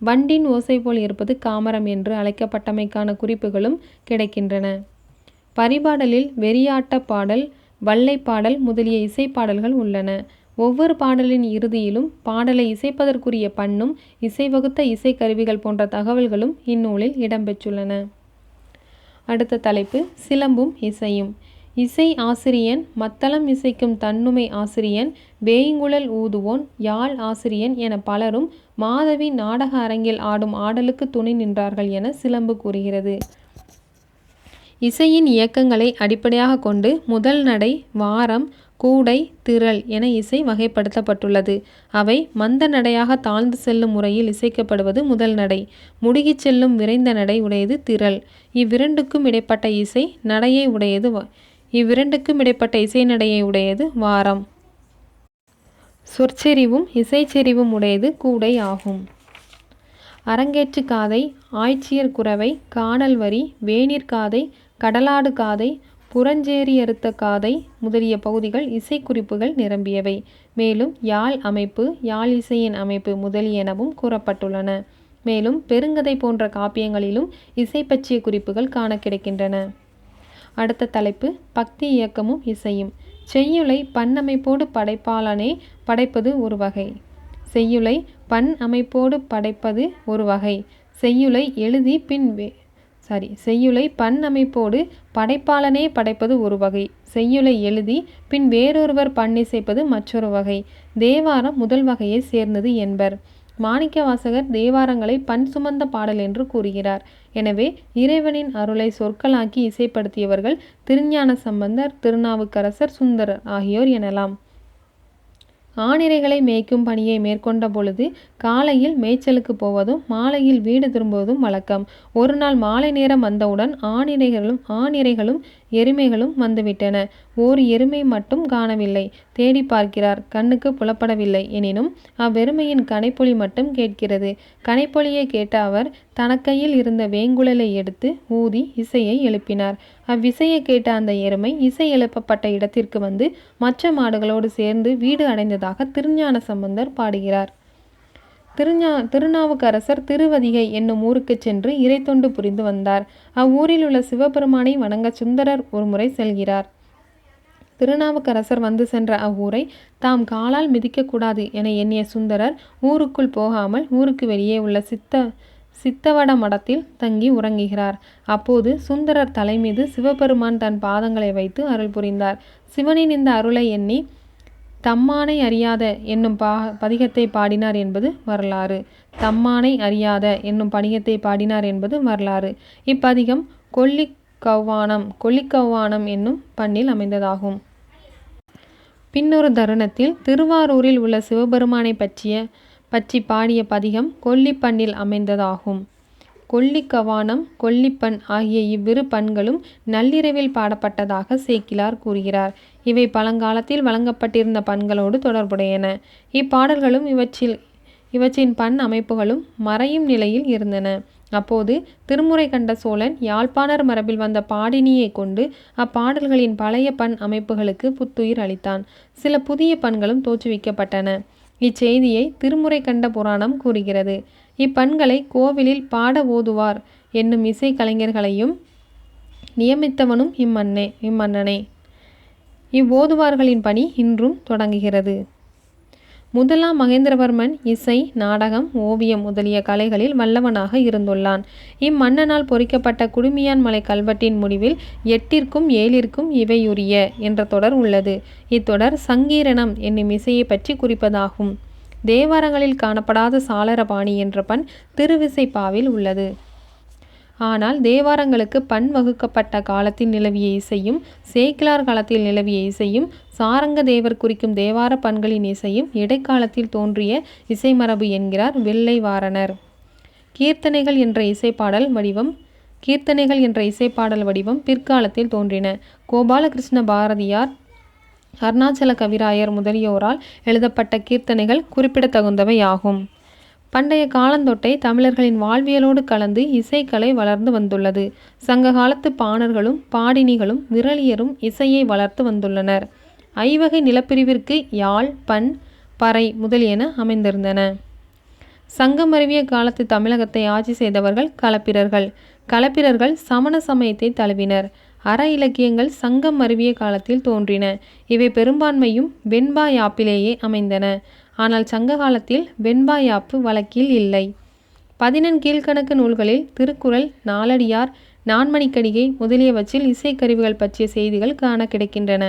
வண்டின் ஓசை போல் இருப்பது காமரம் என்று அழைக்கப்பட்டமைக்கான குறிப்புகளும் கிடைக்கின்றன. பரிபாடலில் வெறியாட்ட பாடல், வல்லைப்பாடல் முதலிய இசைப்பாடல்கள் உள்ளன. ஒவ்வொரு பாடலின் இறுதியிலும் பாடலை இசைப்பதற்குரிய பண்ணும் இசைவகுத்த இசைக்கருவிகள் போன்ற தகவல்களும் இந்நூலில் இடம்பெற்றுள்ளன. அடுத்த தலைப்பு சிலம்பும் இசையும். இசை ஆசிரியன், மத்தளம் இசைக்கும் தன்னுமை ஆசிரியன், வேய்ங்குழல் ஊதுவோன், யாழ் ஆசிரியன் என பலரும் மாதவி நாடக அரங்கில் ஆடும் ஆடலுக்கு துணை நின்றார்கள் என சிலம்பு கூறுகிறது. இசையின் இயக்கங்களை அடிப்படையாக கொண்டு முதல் நடை, வாரம், கூடை, திரள் என இசை வகைப்படுத்தப்பட்டுள்ளது. அவை மந்த நடையாக தாழ்ந்து செல்லும் முறையில் இசைக்கப்படுவது முதல் நடை, முடுகிச் செல்லும் விரைந்த நடை உடையது திரள். இவ்விரண்டுக்கும் இடைப்பட்ட இசை நடையை உடையது வாரம். சொற்செறிவும் இசைச்செறிவும் உடையது கூடை ஆகும். அரங்கேற்று காதை, ஆய்ச்சியர் குரவை, காணல் வரி, வேணிற் காதை, கடலாடு காதை, புறஞ்சேரி அறுத்த காதை முதலிய பகுதிகள் இசைக்குறிப்புகள் நிரம்பியவை. மேலும் யாழ் அமைப்பு, யாழ் இசையின் அமைப்பு முதலியனவும் கூறப்பட்டுள்ளன. மேலும் பெருங்கதை போன்ற காப்பியங்களிலும் இசை பற்றிய குறிப்புகள் காண கிடைக்கின்றன. அடுத்த தலைப்பு பக்தி இயக்கமும் இசையும். செய்யுளை பண் அமைப்போடு படைப்பாளனே படைப்பது ஒரு வகை. செய்யுளை பண் அமைப்போடு படைப்பது ஒரு வகை. செய்யுளை பண் அமைப்போடு படைப்பாளனே படைப்பது ஒரு வகை. செய்யுளை எழுதி பின் வேறொருவர் பண்ணிசைப்பது மற்றொரு வகை. தேவாரம் முதல் வகையை சேர்ந்தது என்பர். மாணிக்கவாசகர் தேவாரங்களை பண் சுமந்த பாடல் என்று கூறுகிறார். எனவே இறைவனின் அருளை சொற்களாக்கி இசைப்படுத்தியவர்கள் திருஞான சம்பந்தர், திருநாவுக்கரசர், சுந்தரர் ஆகியோர் எனலாம். ஆணிரைகளை மேய்க்கும் பணியை மேற்கொண்ட பொழுது காலையில் மேய்ச்சலுக்கு போவதும் மாலையில் வீடு திரும்புவதும் வழக்கம். ஒரு நாள் மாலை நேரம் வந்தவுடன் ஆணிரைகளும் எருமைகளும் வந்துவிட்டன. ஓர் எருமை மட்டும் காணவில்லை. தேடி பார்க்கிறார். கண்ணுக்கு புலப்படவில்லை. எனினும் அவ்வெருமையின் கனைப்பொலி மட்டும் கேட்கிறது. கனைப்பொலியை கேட்ட அவர் தனக்கையில் இருந்த வேங்குழலை எடுத்து ஊதி இசையை எழுப்பினார். அவ்விசையை கேட்ட அந்த எருமை இசை எழுப்பப்பட்ட இடத்திற்கு வந்து மற்ற மாடுகளோடு சேர்ந்து வீடு அடைந்ததாக திருஞான சம்பந்தர் பாடுகிறார். திருநாவுக்கரசர் திருவதிகை என்னும் ஊருக்கு சென்று இறைத்தொண்டு புரிந்து வந்தார். அவ்வூரில் உள்ள சிவபெருமானை வணங்க சுந்தரர் ஒருமுறை செல்கிறார். திருநாவுக்கரசர் வந்து சென்ற அவ்வூரை தாம் காலால் மிதிக்கக்கூடாது என எண்ணிய சுந்தரர் ஊருக்குள் போகாமல் ஊருக்கு வெளியே உள்ள சித்தவட மடத்தில் தங்கி உறங்குகிறார். அப்போது சுந்தரர் தலைமீது சிவபெருமான் தன் பாதங்களை வைத்து அருள் புரிந்தார். சிவனின் இந்த அருளை எண்ணி தம்மானை அறியாத என்னும் பதிகத்தை பாடினார் என்பது வரலாறு. தம்மானை அறியாத என்னும் பதிகத்தை பாடினார் என்பது வரலாறு. இப்பதிகம் கொல்லிக்கவ்வானம் என்னும் பண்ணில் அமைந்ததாகும். பின்னொரு தருணத்தில் திருவாரூரில் உள்ள சிவபெருமானை பற்றி பாடிய பதிகம் கொல்லிப்பண்ணில் அமைந்ததாகும். கொல்லிக்கவானம் கொல்லிப்பண் ஆகிய இவ்விரு பண்களும் நள்ளிரவில் பாடப்பட்டதாக சேக்கிழார் கூறுகிறார். இவை பழங்காலத்தில் வழங்கப்பட்டிருந்த பண்களோடு தொடர்புடையன. இப்பாடல்களும் இவற்றின் பண் அமைப்புகளும் மறையும் நிலையில் இருந்தன. அப்போது திருமுறை கண்ட சோழன் யாழ்ப்பாணர் மரபில் வந்த பாடினியை கொண்டு அப்பாடல்களின் பழைய பண் அமைப்புகளுக்கு புத்துயிர் அளித்தான். சில புதிய பண்களும் தோற்றுவிக்கப்பட்டன. இச்செய்தியை திருமுறை கண்ட புராணம் கூறுகிறது. இப்பண்களை கோவிலில் பாட ஓதுவார் என்னும் இசை கலைஞர்களையும் நியமித்தவனும் இம்மன்னனே. இவ்வோதுவார்களின் பணி இன்றும் தொடங்குகிறது. முதலாம் மகேந்திரவர்மன் இசை, நாடகம், ஓவியம் முதலிய கலைகளில் வல்லவனாக இருந்துள்ளான். இம்மன்னனால் பொறிக்கப்பட்ட குடுமியான் மலை கல்வெட்டின் முடிவில் 8ற்கும் 7ற்கும் இவையுரிய என்ற தொடர் உள்ளது. இத்தொடர் சங்கீரணம் என்னும் இசையை பற்றி குறிப்பதாகும். தேவாரங்களில் காணப்படாத சாளரபாணி என்ற பண் திருவிசைப்பாவில் உள்ளது. ஆனால் தேவாரங்களுக்கு பண் வகுக்கப்பட்ட காலத்தில் நிலவிய இசையும் சேக்கிழார் காலத்தில் நிலவிய இசையும் சாரங்க தேவர் குறிக்கும் தேவார பண்களின் இசையும் இடைக்காலத்தில் தோன்றிய இசைமரபு என்கிறார் வெள்ளைவாரணர். கீர்த்தனைகள் என்ற இசைப்பாடல் வடிவம் பிற்காலத்தில் தோன்றின. கோபாலகிருஷ்ண பாரதியார், அருணாச்சல கவிராயர் முதலியோரால் எழுதப்பட்ட கீர்த்தனைகள் குறிப்பிடத்தகுந்தவை ஆகும். பண்டைய காலந்தொட்டே தமிழர்களின் வாழ்வியலோடு கலந்து இசைக்கலை வளர்ந்து வந்துள்ளது. சங்க காலத்து பாணர்களும் பாடினிகளும் விரலியரும் இசையை வளர்த்து வந்துள்ளனர். ஐவகை நிலப்பிரிவிற்கு யாழ், பண், பறை முதலியன அமைந்திருந்தன. சங்கமருவிய காலத்து தமிழகத்தை ஆட்சி செய்தவர்கள் களப்பிரர்கள். களப்பிரர்கள் சமண சமயத்தை தழுவினர். அற இலக்கியங்கள் சங்கம் மருவிய காலத்தில் தோன்றின. இவை பெரும்பான்மையும் வெண்பா யாப்பிலேயே அமைந்தன. ஆனால் சங்க காலத்தில் வெண்பா யாப்பு வழக்கில் இல்லை. 11 கீழ்கணக்கு நூல்களில் திருக்குறள், நாலடியார், நான்மணிக்கடிகை முதலியவற்றில் இசைக்கருவிகள் பற்றிய செய்திகள் காண கிடைக்கின்றன.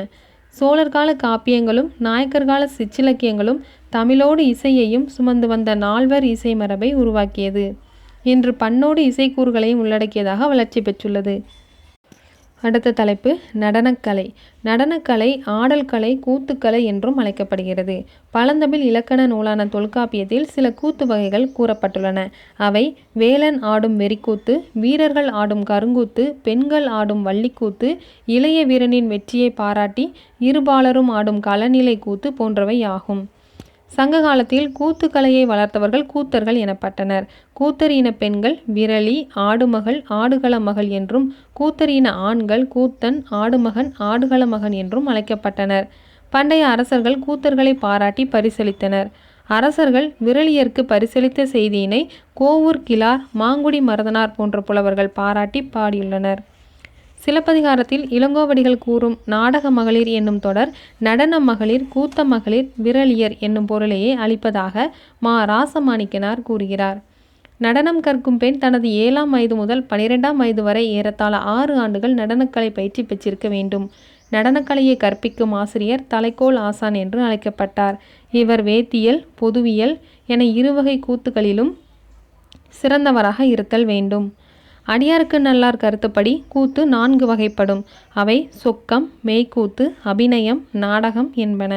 சோழர்கால காப்பியங்களும் நாயக்கர்கால சிற்றிலக்கியங்களும் தமிழோடு இசையையும் சுமந்து வந்த நால்வர் இசை மரபை உருவாக்கியது. இன்று பண்ணோடு இசைக்கூறுகளையும் உள்ளடக்கியதாக வளர்ச்சி பெற்றுள்ளது. அடுத்த தலைப்பு நடனக்கலை. நடனக்கலை ஆடல் கலை, கூத்துக்கலை என்றும் அழைக்கப்படுகிறது. பழந்தமிழ் இலக்கண நூலான தொல்காப்பியத்தில் சில கூத்து வகைகள் கூறப்பட்டுள்ளன. அவை வேலன் ஆடும் வெறிக்கூத்து, வீரர்கள் ஆடும் கருங்கூத்து, பெண்கள் ஆடும் வள்ளிக்கூத்து, இளைய வீரனின் வெற்றியை பாராட்டி இருபாலரும் ஆடும் களநிலை கூத்து போன்றவை ஆகும். சங்க காலத்தில் கூத்துக்கலையை வளர்த்தவர்கள் கூத்தர்கள் எனப்பட்டனர். கூத்தர் இன பெண்கள் விரலி, ஆடுமகள், ஆடுகள மகள் என்றும், கூத்தர் இன ஆண்கள் கூத்தன், ஆடுமகன், ஆடுகள மகன் என்றும் அழைக்கப்பட்டனர். பண்டைய அரசர்கள் கூத்தர்களை பாராட்டி பரிசளித்தனர். அரசர்கள் விரலியருக்கு பரிசளித்த செய்தியினை கோவூர் கிழார், மாங்குடி மருதனார் போன்ற புலவர்கள் பாராட்டி பாடியுள்ளனர். சிலப்பதிகாரத்தில் இளங்கோவடிகள் கூறும் நாடக மகளிர் என்னும் தொடர் நடன மகளிர், கூத்த மகளிர், விரலியர் என்னும் பொருளையே அளிப்பதாக மா ராசமாணிக்கனார் கூறுகிறார். நடனம் கற்கும் பெண் தனது 7ஆம் வயது முதல் 12ஆம் வயது வரை ஏறத்தாழ 6 ஆண்டுகள் நடனக்கலை பயிற்சி பெற்றிருக்க வேண்டும். நடனக்கலையை கற்பிக்கும் ஆசிரியர் தலைக்கோல் ஆசான் என்று அழைக்கப்பட்டார். இவர் வேத்தியல், பொதுவியல் என இருவகை கூத்துக்களிலும் சிறந்தவராக இருத்தல் வேண்டும். அடியாருக்கு நல்லார் கருத்துப்படி கூத்து 4 வகைப்படும். அவை சொக்கம், மெய்க்கூத்து, அபிநயம், நாடகம் என்பன.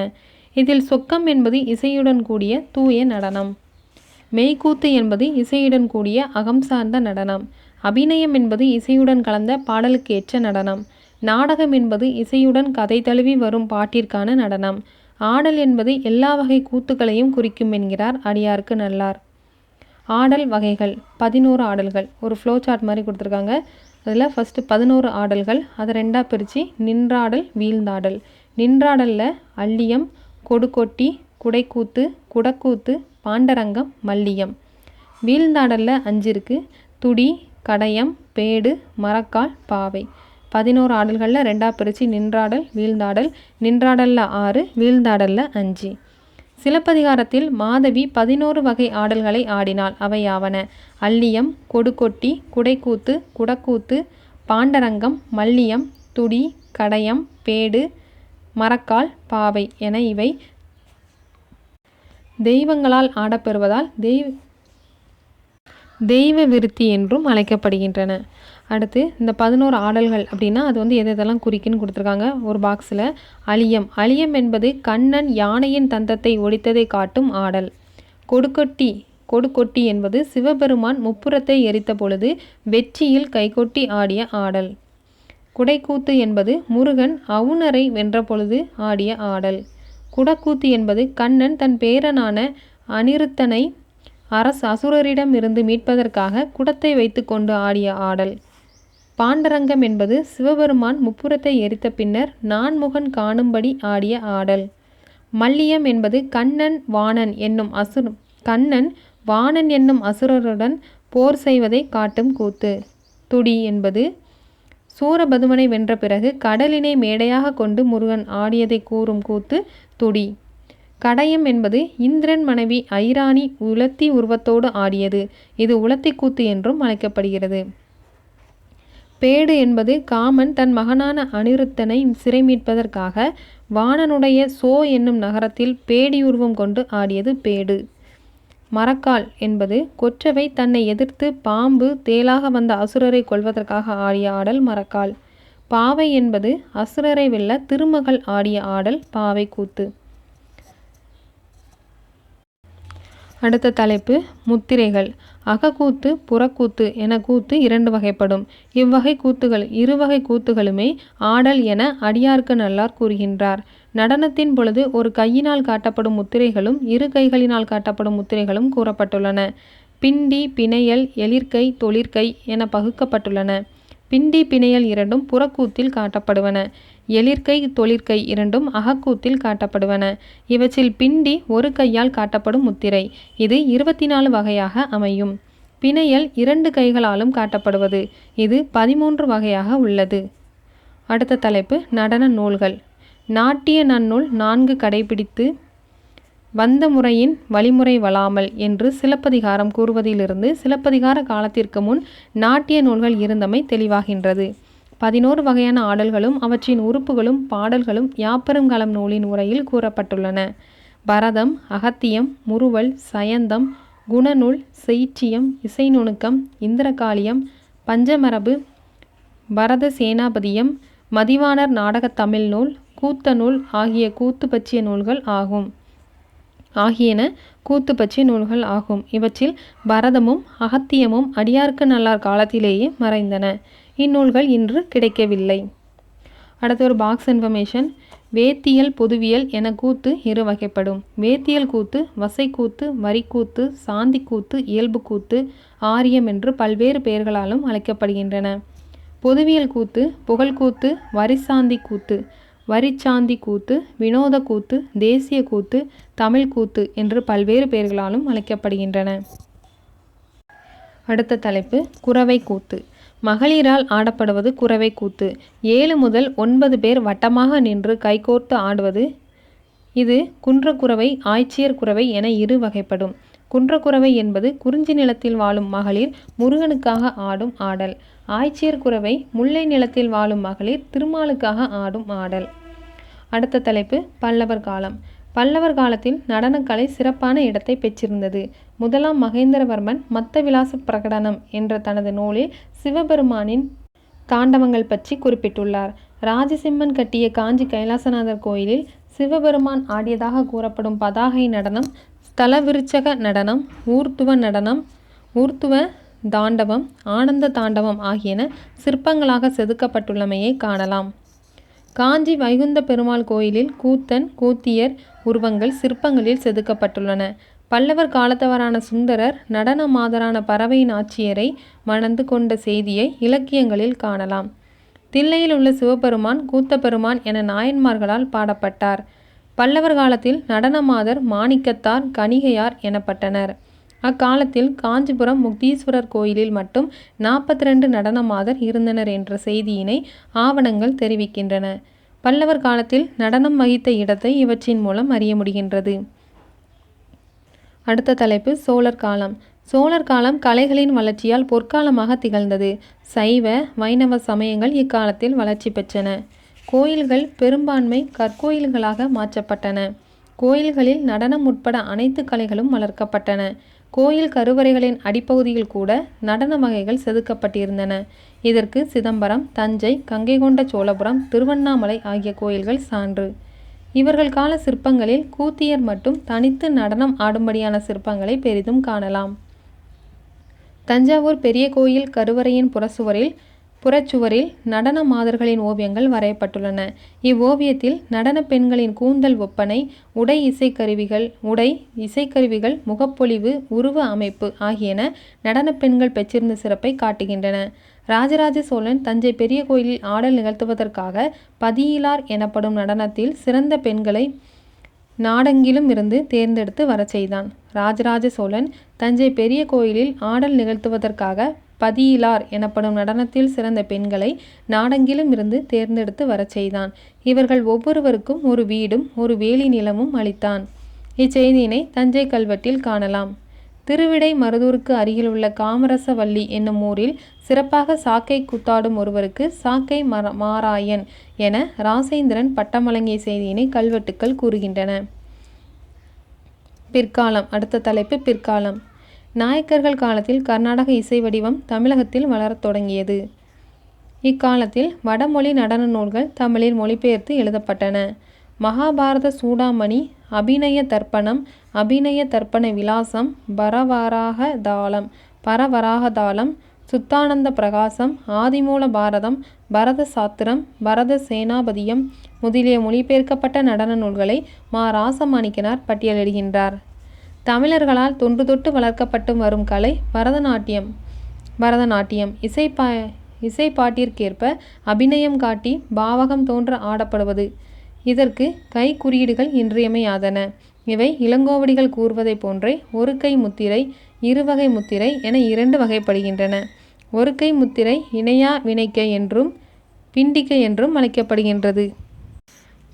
இதில் சொக்கம் என்பது இசையுடன் கூடிய தூய நடனம். மெய்க்கூத்து என்பது இசையுடன் கூடிய அகம் சார்ந்த நடனம். அபிநயம் என்பது இசையுடன் கலந்த பாடலுக்கு ஏற்ற நடனம். நாடகம் என்பது இசையுடன் கதை தழுவி வரும் பாட்டிற்கான நடனம். ஆடல் என்பது எல்லா வகை கூத்துக்களையும் குறிக்கும் என்கிறார் அடியாருக்கு நல்லார். ஆடல் வகைகள் 11 ஆடல்கள். ஒரு ஃப்ளோ சார்ட் மாதிரி கொடுத்துருக்காங்க. அதில் ஃபஸ்ட்டு 11 ஆடல்கள், அதை 2ஆக பிரித்து நின்றாடல், வீழ்ந்தாடல். நின்றாடலில் அள்ளியம், கொடுக்கொட்டி, குடைக்கூத்து, குடக்கூத்து, பாண்டரங்கம், மல்லியம். வீழ்ந்தாடலில் 5 இருக்குது. துடி, கடையம், பேடு, மரக்கால், பாவை. 11 ஆடல்களில் 2ஆக பிரித்து நின்றாடல், வீழ்ந்தாடல். நின்றாடலில் 6, வீழ்ந்தாடலில் 5. சிலப்பதிகாரத்தில் மாதவி 11 வகை ஆடல்களை ஆடினாள். அவை யாவன: அல்லியம், கொடுக்கொட்டி, குடைக்கூத்து, குடக்கூத்து, பாண்டரங்கம், மல்லியம், துடி, கடையம், பேடு, மரக்கால், பாவை என இவை தெய்வங்களால் ஆடப்பெறுவதால் தெய்வ விருத்தி என்றும் அழைக்கப்படுகின்றன. அடுத்து இந்த 11 ஆடல்கள் அப்படின்னா அது எதெல்லாம் குறிக்குன்னு கொடுத்துருக்காங்க ஒரு பாக்ஸில். அலியம். அலியம் என்பது கண்ணன் யானையின் தந்தத்தை ஒடித்ததை காட்டும் ஆடல். கொடுக்கொட்டி என்பது சிவபெருமான் முப்புறத்தை எரித்த பொழுது வெற்றியில் கைகொட்டி ஆடிய ஆடல். குடைக்கூத்து என்பது முருகன் அவுணரை வென்ற பொழுது ஆடிய ஆடல். குடக்கூத்து என்பது கண்ணன் தன் பேரனான அனிருத்தனை அசுரரிடம் இருந்து மீட்பதற்காக குடத்தை வைத்து கொண்டு ஆடிய ஆடல். பாண்டரங்கம் என்பது சிவபெருமான் முப்புறத்தை எரித்த பின்னர் நான்முகன் காணும்படி ஆடிய ஆடல். மல்லியம் என்பது கண்ணன் வாணன் என்னும் அசுரருடன் போர் செய்வதை காட்டும் கூத்து. துடி என்பது சூரபதுமனை வென்ற பிறகு கடலினை மேடையாக கொண்டு முருகன் ஆடியதை கூறும் கூத்து துடி. கடையம் என்பது இந்திரன் மனைவி ஐராணி உலத்தி உருவத்தோடு ஆடியது. இது உலத்தி கூத்து என்றும் அழைக்கப்படுகிறது. பேடு என்பது காமன் தன் மகனான அனிருத்தனை சிறை மீட்பதற்காக வாணனுடைய சோ என்னும் நகரத்தில் பேடியுருவம் கொண்டு ஆடியது பேடு. மரக்கால் என்பது கொற்றவை தன்னை எதிர்த்து பாம்பு தேளாக வந்த அசுரரை கொல்வதற்காக ஆடிய ஆடல் மரக்கால். பாவை என்பது அசுரரை வெல்ல திருமகள் ஆடிய ஆடல் பாவை கூத்து. அடுத்த தலைப்பு முத்திரைகள். அகக்கூத்து, புறக்கூத்து என கூத்து 2 வகைப்படும். இவ்வகை கூத்துகள் இருவகை கூத்துகளுமே ஆடல் என அடியார்க்கு நல்லார் கூறுகின்றார். நடனத்தின் பொழுது ஒரு கையினால் காட்டப்படும் முத்திரைகளும் 2 கைகளினால் காட்டப்படும் முத்திரைகளும் கூறப்பட்டுள்ளன. பிண்டி, பிணையல், எழிற்கை, தொழிற்கை என பகுக்கப்பட்டுள்ளன. பிண்டி, பிணையல் இரண்டும் புறக்கூத்தில் காட்டப்படுவன. எழிற்கை, தொழிற்கை இரண்டும் அகக்கூத்தில் காட்டப்படுவன. இவற்றில் பிண்டி ஒரு கையால் காட்டப்படும் முத்திரை. இது 24 வகையாக அமையும். பிணையல் 2 கைகளாலும் காட்டப்படுவது. இது 13 வகையாக உள்ளது. அடுத்த தலைப்பு நடன நூல்கள். நாட்டிய நன்னூல் 4 கடைபிடித்து வந்த முறையின் வழிமுறை வளாமல் என்று சிலப்பதிகாரம் கூறுவதிலிருந்து சிலப்பதிகார காலத்திற்கு முன் நாட்டிய நூல்கள் இருந்தமை தெளிவாகின்றது. 11 வகையான ஆடல்களும் அவற்றின் உறுப்புகளும் பாடல்களும் யாப்பருங்கலம் நூலின் உரையில் கூறப்பட்டுள்ளன. பரதம், அகத்தியம், முறுவல், சயந்தம், குணநூல், செய்ச்சியம், இசை நுணுக்கம், இந்திரகாளியம், பஞ்சமரபு, பரத சேனாபதியம், மதிவாணர் நாடகத் தமிழ் நூல், கூத்த நூல் ஆகியன கூத்து பற்றிய நூல்கள் ஆகும். இவற்றில் பரதமும் அகத்தியமும் அடியார்க்கு நல்லார் காலத்திலேயே மறைந்தன. இந்நூல்கள் இன்று கிடைக்கவில்லை. அடுத்த ஒரு பாக்ஸ் இன்ஃபர்மேஷன். வேத்தியல், பொதுவியல் என கூத்து 2 வகைப்படும். வேத்தியல் கூத்து வசைக்கூத்து, வரிக்கூத்து, சாந்தி கூத்து, இயல்பு கூத்து, ஆரியம் என்று பல்வேறு பெயர்களாலும் அழைக்கப்படுகின்றன. பொதுவியல் கூத்து புகழ்கூத்து, வரிசாந்தி கூத்து, வரிச்சாந்தி கூத்து, வினோத கூத்து, தேசிய கூத்து, தமிழ் கூத்து என்று பல்வேறு பெயர்களாலும் அழைக்கப்படுகின்றன. அடுத்த தலைப்பு குரவை கூத்து. மகளிரால் ஆடப்படுவது குரவை கூத்து. 7 முதல் 9 பேர் வட்டமாக நின்று கைகோர்த்து ஆடுவது. இது குன்றக்குரவை, ஆய்ச்சியர் குரவை என 2 வகைப்படும். குன்றக்குரவை என்பது குறிஞ்சி நிலத்தில் வாழும் மகளிர் முருகனுக்காக ஆடும் ஆடல். ஆய்ச்சியர் குரவை முல்லை நிலத்தில் வாழும் மகளிர் திருமாலுக்காக ஆடும் ஆடல். அடுத்த தலைப்பு பல்லவர் காலம். பல்லவர் காலத்தில் நடனக்கலை சிறப்பான இடத்தை பெற்றிருந்தது. 1ஆம் மகேந்திரவர்மன் மத்த விலாச பிரகடனம் என்ற தனது நூலில் சிவபெருமானின் தாண்டவங்கள் பற்றி குறிப்பிட்டுள்ளார். ராஜசிம்மன் கட்டிய காஞ்சி கைலாசநாதர் கோயிலில் சிவபெருமான் ஆடியதாக கூறப்படும் பதாகை நடனம், ஸ்தலவிருச்சக நடனம், ஊர்த்துவ தாண்டவம், ஆனந்த தாண்டவம் ஆகியன சிற்பங்களாக செதுக்கப்பட்டுள்ளமையை காணலாம். காஞ்சி வைகுந்த பெருமாள் கோயிலில் கூத்தன், கூத்தியர் உருவங்கள் சிற்பங்களில் செதுக்கப்பட்டுள்ளன. பல்லவர் காலத்தவரான சுந்தரர் நடன மாதரான பறவை நாச்சியரை மணந்து கொண்ட செய்தியை இலக்கியங்களில் காணலாம். தில்லையில் உள்ள சிவபெருமான் கூத்தப்பெருமான் என நாயன்மார்களால் பாடப்பட்டார். பல்லவர் காலத்தில் நடனமாதர் மாணிக்கத்தார் கணிகையார் எனப்பட்டனர். அக்காலத்தில் காஞ்சிபுரம் முக்தீஸ்வரர் கோயிலில் மட்டும் 42 நடனமாதர் இருந்தனர் என்ற செய்தியினை ஆவணங்கள் தெரிவிக்கின்றன. பல்லவர் காலத்தில் நடனம் வகித்த இடத்தை இவற்றின் மூலம் அறிய முடிகின்றது. அடுத்த தலைப்பு சோழர் காலம். சோழர் காலம் கலைகளின் வளர்ச்சியால் பொற்காலமாக திகழ்ந்தது. சைவ வைணவ சமயங்கள் இக்காலத்தில் வளர்ச்சி பெற்றன. கோயில்கள் பெரும்பான்மை கற்கோயில்களாக மாற்றப்பட்டன. கோயில்களில் நடனம் உட்பட அனைத்து கலைகளும் வளர்க்கப்பட்டன. கோயில் கருவறைகளின் அடிப்பகுதியில் கூட நடன வகைகள் செதுக்கப்பட்டிருந்தன. இதற்கு சிதம்பரம், தஞ்சை, கங்கை கொண்ட சோழபுரம், திருவண்ணாமலை ஆகிய கோயில்கள் சான்று. இவர்கள் கால சிற்பங்களில் கூத்தியர் மட்டும் தனித்து நடனம் ஆடும்படியான சிற்பங்களை பெரிதும் காணலாம். தஞ்சாவூர் பெரிய கோயில் கருவறையின் புறச்சுவரில் நடன மாதர்களின் ஓவியங்கள் வரையப்பட்டுள்ளன. இவ்வோவியத்தில் நடன பெண்களின் கூந்தல் ஒப்பனை, இசைக்கருவிகள், முகப்பொலிவு, உருவ அமைப்பு ஆகியன நடன பெண்கள் பெற்றிருந்த சிறப்பை காட்டுகின்றன. ராஜராஜ சோழன் தஞ்சை பெரிய கோயிலில் ஆடல் நிகழ்த்துவதற்காக பதியிலார் எனப்படும் நடனத்தில் சிறந்த பெண்களை நாடெங்கிலும் இருந்து தேர்ந்தெடுத்து வரச் செய்தான். ராஜராஜ சோழன் தஞ்சை பெரிய கோயிலில் ஆடல் நிகழ்த்துவதற்காக பதியிலார் எனப்படும் நடனத்தில் சிறந்த பெண்களை நாடெங்கிலும் இருந்து தேர்ந்தெடுத்து வரச் செய்தான். இவர்கள் ஒவ்வொருவருக்கும் ஒரு வீடும் ஒரு வேலி நிலமும் அளித்தான். இச்செய்தியினை தஞ்சை கல்வெட்டில் காணலாம். திருவிடை மருதூருக்கு அருகில் உள்ள காமரசவல்லி என்னும் ஊரில் சிறப்பாக சாக்கை கூத்தாடும் ஒருவருக்கு சாக்கை மாராயன் என ராசேந்திரன் பட்டம் வழங்கிய செய்தியினை கல்வெட்டுக்கள் கூறுகின்றன. பிற்காலம். அடுத்த தலைப்பு பிற்காலம். நாயக்கர்கள் காலத்தில் கர்நாடக இசை வடிவம் தமிழகத்தில் வளரத் தொடங்கியது. இக்காலத்தில் வடமொழி நடன நூல்கள் தமிழில் மொழிபெயர்த்து எழுதப்பட்டன. மகாபாரத சூடாமணி, அபிநய தர்ப்பணம், அபிநய தர்ப்பண விலாசம், பரவராகதாளம், சுத்தானந்த பிரகாசம், ஆதிமூல பாரதம், பரத சாத்திரம், பரத சேனாபதியம் முதலிய மொழிபெயர்க்கப்பட்ட நடன நூல்களை மா. ராசமாணிக்கனார் பட்டியலிடுகின்றார். தமிழர்களால் தொன்று தொட்டு வளர்க்கப்பட்டு வரும் கலை பரதநாட்டியம். இசைப்பாட்டிற்கேற்ப அபிநயம் காட்டி பாவகம் தோன்ற ஆடப்படுவது. இதற்கு கை குறியீடுகள் இன்றியமையாதன. இவை இளங்கோவடிகள் கூறுவதைப் போன்றே ஒரு கை முத்திரை, இருவகை முத்திரை என 2 வகைப்படுகின்றன. ஒரு கை முத்திரை இணையா வினைக்கை என்றும் பிண்டிகை என்றும் அழைக்கப்படுகின்றது.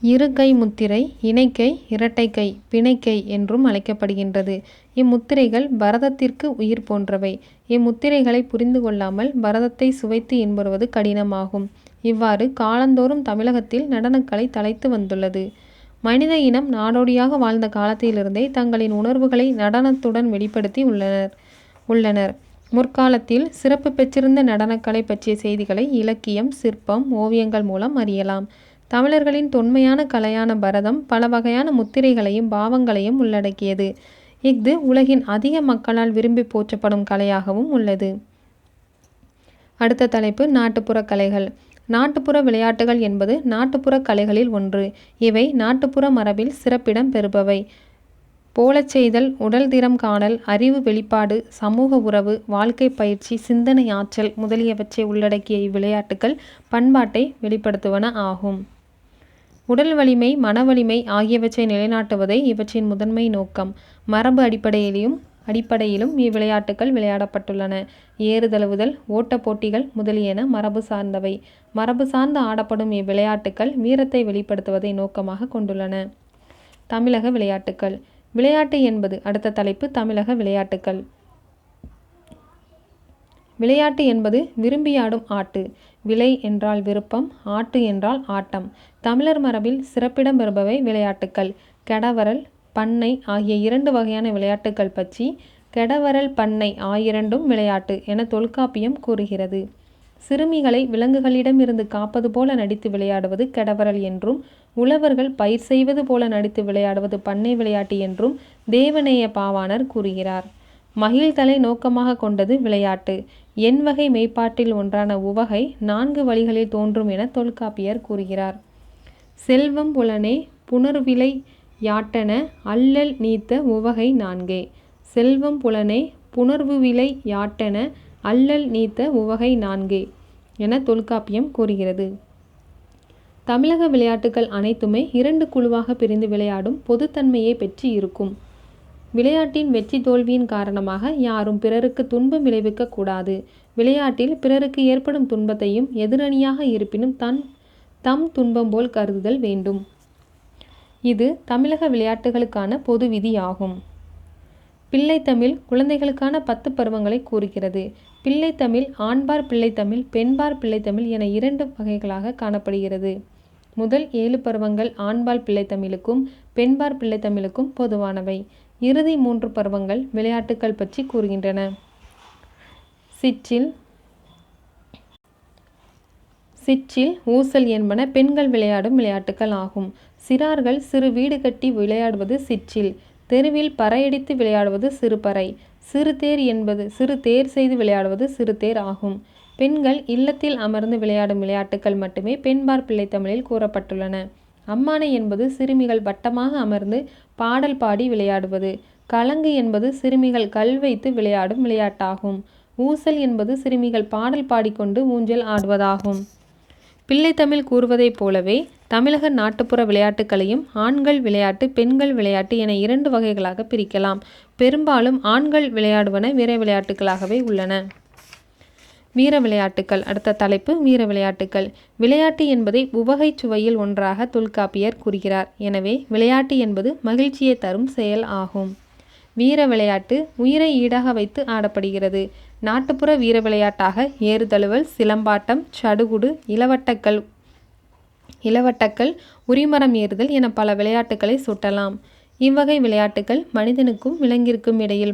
இரு கை முத்திரை இணைக்கை, இரட்டைக்கை, பிணைக்கை என்றும் அழைக்கப்படுகின்றது. இம்முத்திரைகள் பரதத்திற்கு உயிர் போன்றவை. இம்முத்திரைகளை புரிந்து கொள்ளாமல் பரதத்தை சுவைத்து இன்புறுவது கடினமாகும். இவ்வாறு காலந்தோறும் தமிழகத்தில் நடனக்கலை தழைத்து வந்துள்ளது. மனித இனம் நாடோடியாக வாழ்ந்த காலத்திலிருந்தே தங்களின் உணர்வுகளை நடனத்துடன் வெளிப்படுத்தி உள்ளனர். முற்காலத்தில் சிறப்பு பெற்றிருந்த நடனக்கலை பற்றிய செய்திகளை இலக்கியம், சிற்பம், ஓவியங்கள் மூலம் அறியலாம். தமிழர்களின் தொன்மையான கலையான பரதம் பல வகையான முத்திரைகளையும் பாவங்களையும் உள்ளடக்கியது. இஃது உலகின் அதிக மக்களால் விரும்பி போற்றப்படும் கலையாகவும் உள்ளது. அடுத்த தலைப்பு நாட்டுப்புற கலைகள். நாட்டுப்புற விளையாட்டுகள் என்பது நாட்டுப்புற கலைகளில் ஒன்று. இவை நாட்டுப்புற மரபில் சிறப்பிடம் பெறுபவை. போலச் செய்தல், உடல் திறம் காணல், அறிவு வெளிப்பாடு, சமூக உறவு, வாழ்க்கை பயிற்சி, சிந்தனை ஆற்றல் முதலியவற்றை உள்ளடக்கிய இவ்விளையாட்டுகள் பண்பாட்டை வெளிப்படுத்துவன ஆகும். உடல் வலிமை, மன வலிமை ஆகியவற்றை நிலைநாட்டுவதே இவற்றின் முதன்மை நோக்கம். மரபு அடிப்படையிலும் இவ்விளையாட்டுகள் விளையாடப்பட்டுள்ளன. ஏறுதழுவுதல், ஓட்டப் போட்டிகள் முதலியன மரபு சார்ந்தவை. மரபு சார்ந்து ஆடப்படும் இவ்விளையாட்டுகள் வீரத்தை வெளிப்படுத்துவதை நோக்கமாக கொண்டுள்ளன. தமிழக விளையாட்டுகள். விளையாட்டு என்பது. அடுத்த தலைப்பு தமிழக விளையாட்டுகள். விளையாட்டு என்பது விரும்பியாடும் ஆட்டு. விளை என்றால் விருப்பம், ஆட்டு என்றால் ஆட்டம். தமிழர் மரபில் சிறப்பிடம் பெறுபவை விளையாட்டுக்கள். கெடவரல், பண்ணை ஆகிய 2 வகையான விளையாட்டுக்கள் பற்றி கெடவரல், பண்ணை ஆயிரண்டும் விளையாட்டு என தொல்காப்பியம் கூறுகிறது. சிறுமிகளை விலங்குகளிடம் இருந்து காப்பது போல நடித்து விளையாடுவது கெடவரல் என்றும், உழவர்கள் பயிர் செய்வது போல நடித்து விளையாடுவது பண்ணை விளையாட்டு என்றும் தேவநேய பாவாணர் கூறுகிறார். மகிழ்தலை நோக்கமாக கொண்டது விளையாட்டு. எண்வகை மெய்ப்பாட்டில் ஒன்றான உவகை 4 வழிகளில் தோன்றும் என தொல்காப்பியர் கூறுகிறார். செல்வம் புலனே புணர்விளை யாட்டென அல்லல் நீத்த உவகை 4. செல்வம் புலனே புணர்வுவிளை யாட்டென அல்லல் நீத்த உவகை 4 என தொல்காப்பியம் கூறுகிறது. தமிழக விளையாட்டுகள் அனைத்துமே 2 குழுவாக பிரிந்து விளையாடும் பொதுத்தன்மையை பெற்று இருக்கும். விளையாட்டின் வெற்றி தோல்வியின் காரணமாக யாரும் பிறருக்கு துன்பம் விளைவிக்க கூடாது. விளையாட்டில் பிறருக்கு ஏற்படும் துன்பத்தையும் எதிரணியாக இருப்பினும் தம் துன்பம் போல் கருதுதல் வேண்டும். இது தமிழக விளையாட்டுகளுக்கான பொது விதியாகும். பிள்ளைத்தமிழ் குழந்தைகளுக்கான 10 பருவங்களை கூறுகிறது. பிள்ளைத்தமிழ் ஆண்பார் பிள்ளைத்தமிழ், பெண்பார் பிள்ளைத்தமிழ் என 2 வகைகளாக காணப்படுகிறது. முதல் 7 பருவங்கள் ஆண்பால் பிள்ளைத்தமிழுக்கும் பெண்பார் பிள்ளைத்தமிழுக்கும் பொதுவானவை. இறுதி 3 பருவங்கள் விளையாட்டுக்கள் பற்றி கூறுகின்றன. சிற்றில், ஊசல் என்பன பெண்கள் விளையாடும் விளையாட்டுக்கள் ஆகும். சிறார்கள் சிறு வீடு கட்டி விளையாடுவது சிற்றில். தெருவில் பறையடித்து விளையாடுவது சிறுபறை. சிறு தேர் செய்து விளையாடுவது சிறுதேர் ஆகும். பெண்கள் இல்லத்தில் அமர்ந்து விளையாடும் விளையாட்டுக்கள் மட்டுமே பெண்பார் பிள்ளைத்தமிழில் கூறப்பட்டுள்ளன. அம்மானை என்பது சிறுமிகள் வட்டமாக அமர்ந்து பாடல் பாடி விளையாடுவது. கலங்கு என்பது சிறுமிகள் கல் வைத்து விளையாடும் விளையாட்டாகும். ஊசல் என்பது சிறுமிகள் பாடல் பாடிக்கொண்டு ஊஞ்சல் ஆடுவதாகும். பிள்ளைத்தமிழ் கூறுவதைப் போலவே தமிழக நாட்டுப்புற விளையாட்டுக்களையும் ஆண்கள் விளையாட்டு, பெண்கள் விளையாட்டு என 2 வகைகளாக பிரிக்கலாம். பெரும்பாலும் ஆண்கள் விளையாடுவன வீர விளையாட்டுகளாகவே உள்ளன. வீர விளையாட்டுக்கள். அடுத்த தலைப்பு வீர விளையாட்டுக்கள். விளையாட்டு என்பதை உவகை சுவையில் ஒன்றாக தொல்காப்பியர் கூறுகிறார். எனவே விளையாட்டு என்பது மகிழ்ச்சியை தரும் செயல் ஆகும். வீர விளையாட்டு உயிரை ஈடாக வைத்து ஆடப்படுகிறது. நாட்டுப்புற வீர விளையாட்டாக ஏறுதழுவல், சிலம்பாட்டம், சடுகுடு, இளவட்டக்கல், உரிமரம் ஏறுதல் என பல விளையாட்டுக்களை சுட்டலாம். இவ்வகை விளையாட்டுக்கள் மனிதனுக்கும் விலங்கிற்கும் இடையில்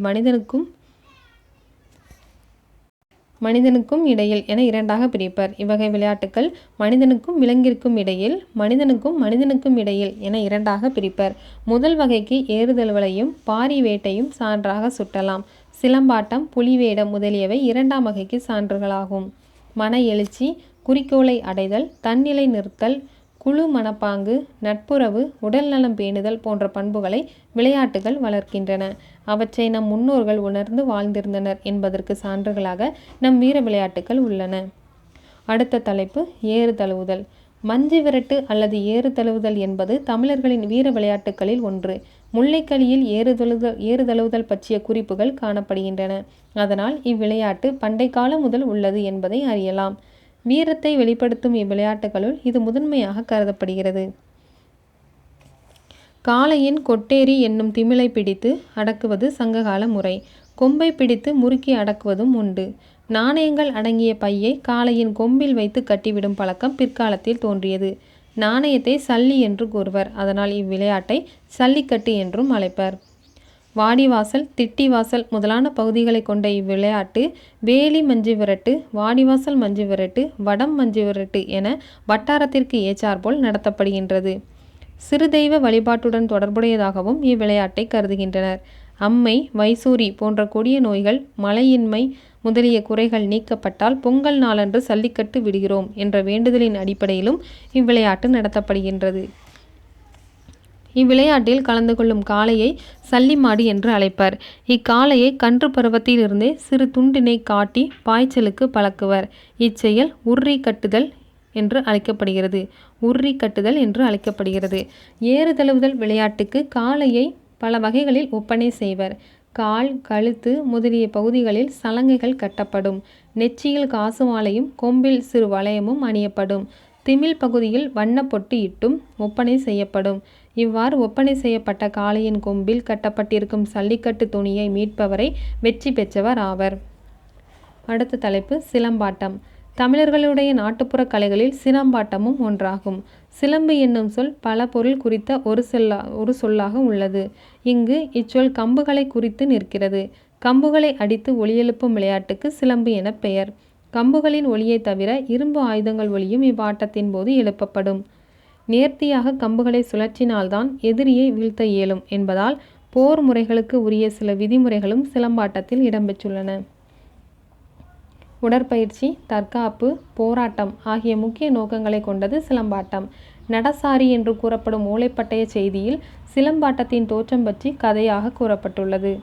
மனிதனுக்கும் இடையில் என 2ஆக பிரிப்பர். இவ்வகை விளையாட்டுக்கள் மனிதனுக்கும் விலங்கிற்கும் இடையில், மனிதனுக்கும் இடையில் என 2ஆக பிரிப்பர். முதல் வகைக்கு ஏறுதழுவலையும் பாரி வேட்டையும் சான்றாக சுட்டலாம். சிலம்பாட்டம், புலிவேடம் முதலியவை 2ஆம் வகைக்கு சான்றுகளாகும். மன எழுச்சி, குறிக்கோளை அடைதல், தன்னிலை நிறுத்தல், குழு மனப்பாங்கு, நட்புறவு, உடல்நலம் பேணுதல் போன்ற பண்புகளை விளையாட்டுகள் வளர்க்கின்றன. அவற்றை நம் முன்னோர்கள் உணர்ந்து வாழ்ந்திருந்தனர் என்பதற்கு சான்றுகளாக நம் வீர விளையாட்டுகள் உள்ளன. அடுத்த தலைப்பு ஏறுதழுவுதல். மஞ்சு விரட்டு அல்லது ஏறுதழுவுதல் என்பது தமிழர்களின் வீர விளையாட்டுகளில் ஒன்று. முல்லைக்கலியில் ஏறுதழுவுதல் பற்றிய குறிப்புகள் காணப்படுகின்றன. அதனால் இவ்விளையாட்டு பண்டை காலம் முதல் உள்ளது என்பதை அறியலாம். வீரத்தை வெளிப்படுத்தும் இவ்விளையாட்டுகளுள் இது முதன்மையாக கருதப்படுகிறது. காளையின் கொட்டேரி என்னும் திமிலை பிடித்து அடக்குவது சங்ககால முறை. கொம்பை பிடித்து முறுக்கி அடக்குவதும் உண்டு. நாணயங்கள் அடங்கிய பையை காளையின் கொம்பில் வைத்து கட்டிவிடும் பழக்கம் பிற்காலத்தில் தோன்றியது. நாணயத்தை சல்லி என்று கூறுவர். அதனால் இவ்விளையாட்டை சல்லிக்கட்டு என்றும் அழைப்பர். வாடிவாசல், திட்டிவாசல் முதலான பகுதிகளை கொண்ட இவ்விளையாட்டு வேலி மஞ்சு விரட்டு, வாடிவாசல் மஞ்சு விரட்டு, வடம் மஞ்சு விரட்டு என வட்டாரத்திற்கு ஏற்றாற்போல் நடத்தப்படுகின்றது. சிறு தெய்வ வழிபாட்டுடன் தொடர்புடையதாகவும் இவ்விளையாட்டை கருதுகின்றனர். அம்மை, வைசூரி போன்ற கொடிய நோய்கள், மழையின்மை முதலிய குறைகள் நீக்கப்பட்டால் பொங்கல் நாளன்று சல்லிக்கட்டு விடுகிறோம் என்ற வேண்டுதலின் அடிப்படையிலும் இவ்விளையாட்டு நடத்தப்படுகின்றது. இவ்விளையாட்டில் கலந்து கொள்ளும் காளையை சல்லிமாடு என்று அழைப்பர். இக்காளையை கன்று பருவத்திலிருந்தே சிறு துண்டினை காட்டி பாய்ச்சலுக்கு பழக்குவர். இச்செயல் உர்ரி கட்டுதல் என்று அழைக்கப்படுகிறது. ஏறுதழுவுதல் விளையாட்டுக்கு காளையை பல வகைகளில் ஒப்பனை செய்வர். கால், கழுத்து முதலிய பகுதிகளில் சலங்கைகள் கட்டப்படும். நெற்றியில் காசு மாலையும் கொம்பில் சிறு வளையமும் அணியப்படும். திமில் பகுதியில் வண்ணப்பொட்டு இட்டும் ஒப்பனை செய்யப்படும். இவ்வாறு ஒப்பனை செய்யப்பட்ட காளையின் கொம்பில் கட்டப்பட்டிருக்கும் சல்லிக்கட்டு துணியை மீட்பவரை வெற்றி பெற்றவர் ஆவர். அடுத்த தலைப்பு சிலம்பாட்டம். தமிழர்களுடைய நாட்டுப்புற கலைகளில் சிலம்பாட்டமும் ஒன்றாகும். சிலம்பு என்னும் சொல் பல பொருள் குறித்த ஒரு சொல்லாக உள்ளது. இங்கு இச்சொல் கம்புகளை குறித்து நிற்கிறது. கம்புகளை அடித்து ஒலியெழுப்பும் விளையாட்டுக்கு சிலம்பு என பெயர். கம்புகளின் ஒலியை தவிர இரும்பு ஆயுதங்கள் ஒலியும் இவ்வாட்டத்தின் போது எழுப்பப்படும். நேர்த்தியாக கம்புகளை சுழற்றினால்தான் எதிரியை வீழ்த்த இயலும் என்பதால் போர் முறைகளுக்கு உரிய சில விதிமுறைகளும் சிலம்பாட்டத்தில் இடம்பெற்றுள்ளன. உடற்பயிற்சி, தற்காப்பு, போராட்டம் ஆகிய முக்கிய நோக்கங்களை கொண்டது சிலம்பாட்டம். நடசாரி என்று கூறப்படும் ஓலைப்பட்டய செய்தியில் சிலம்பாட்டத்தின் தோற்றம் பற்றி கதையாக கூறப்பட்டுள்ளது.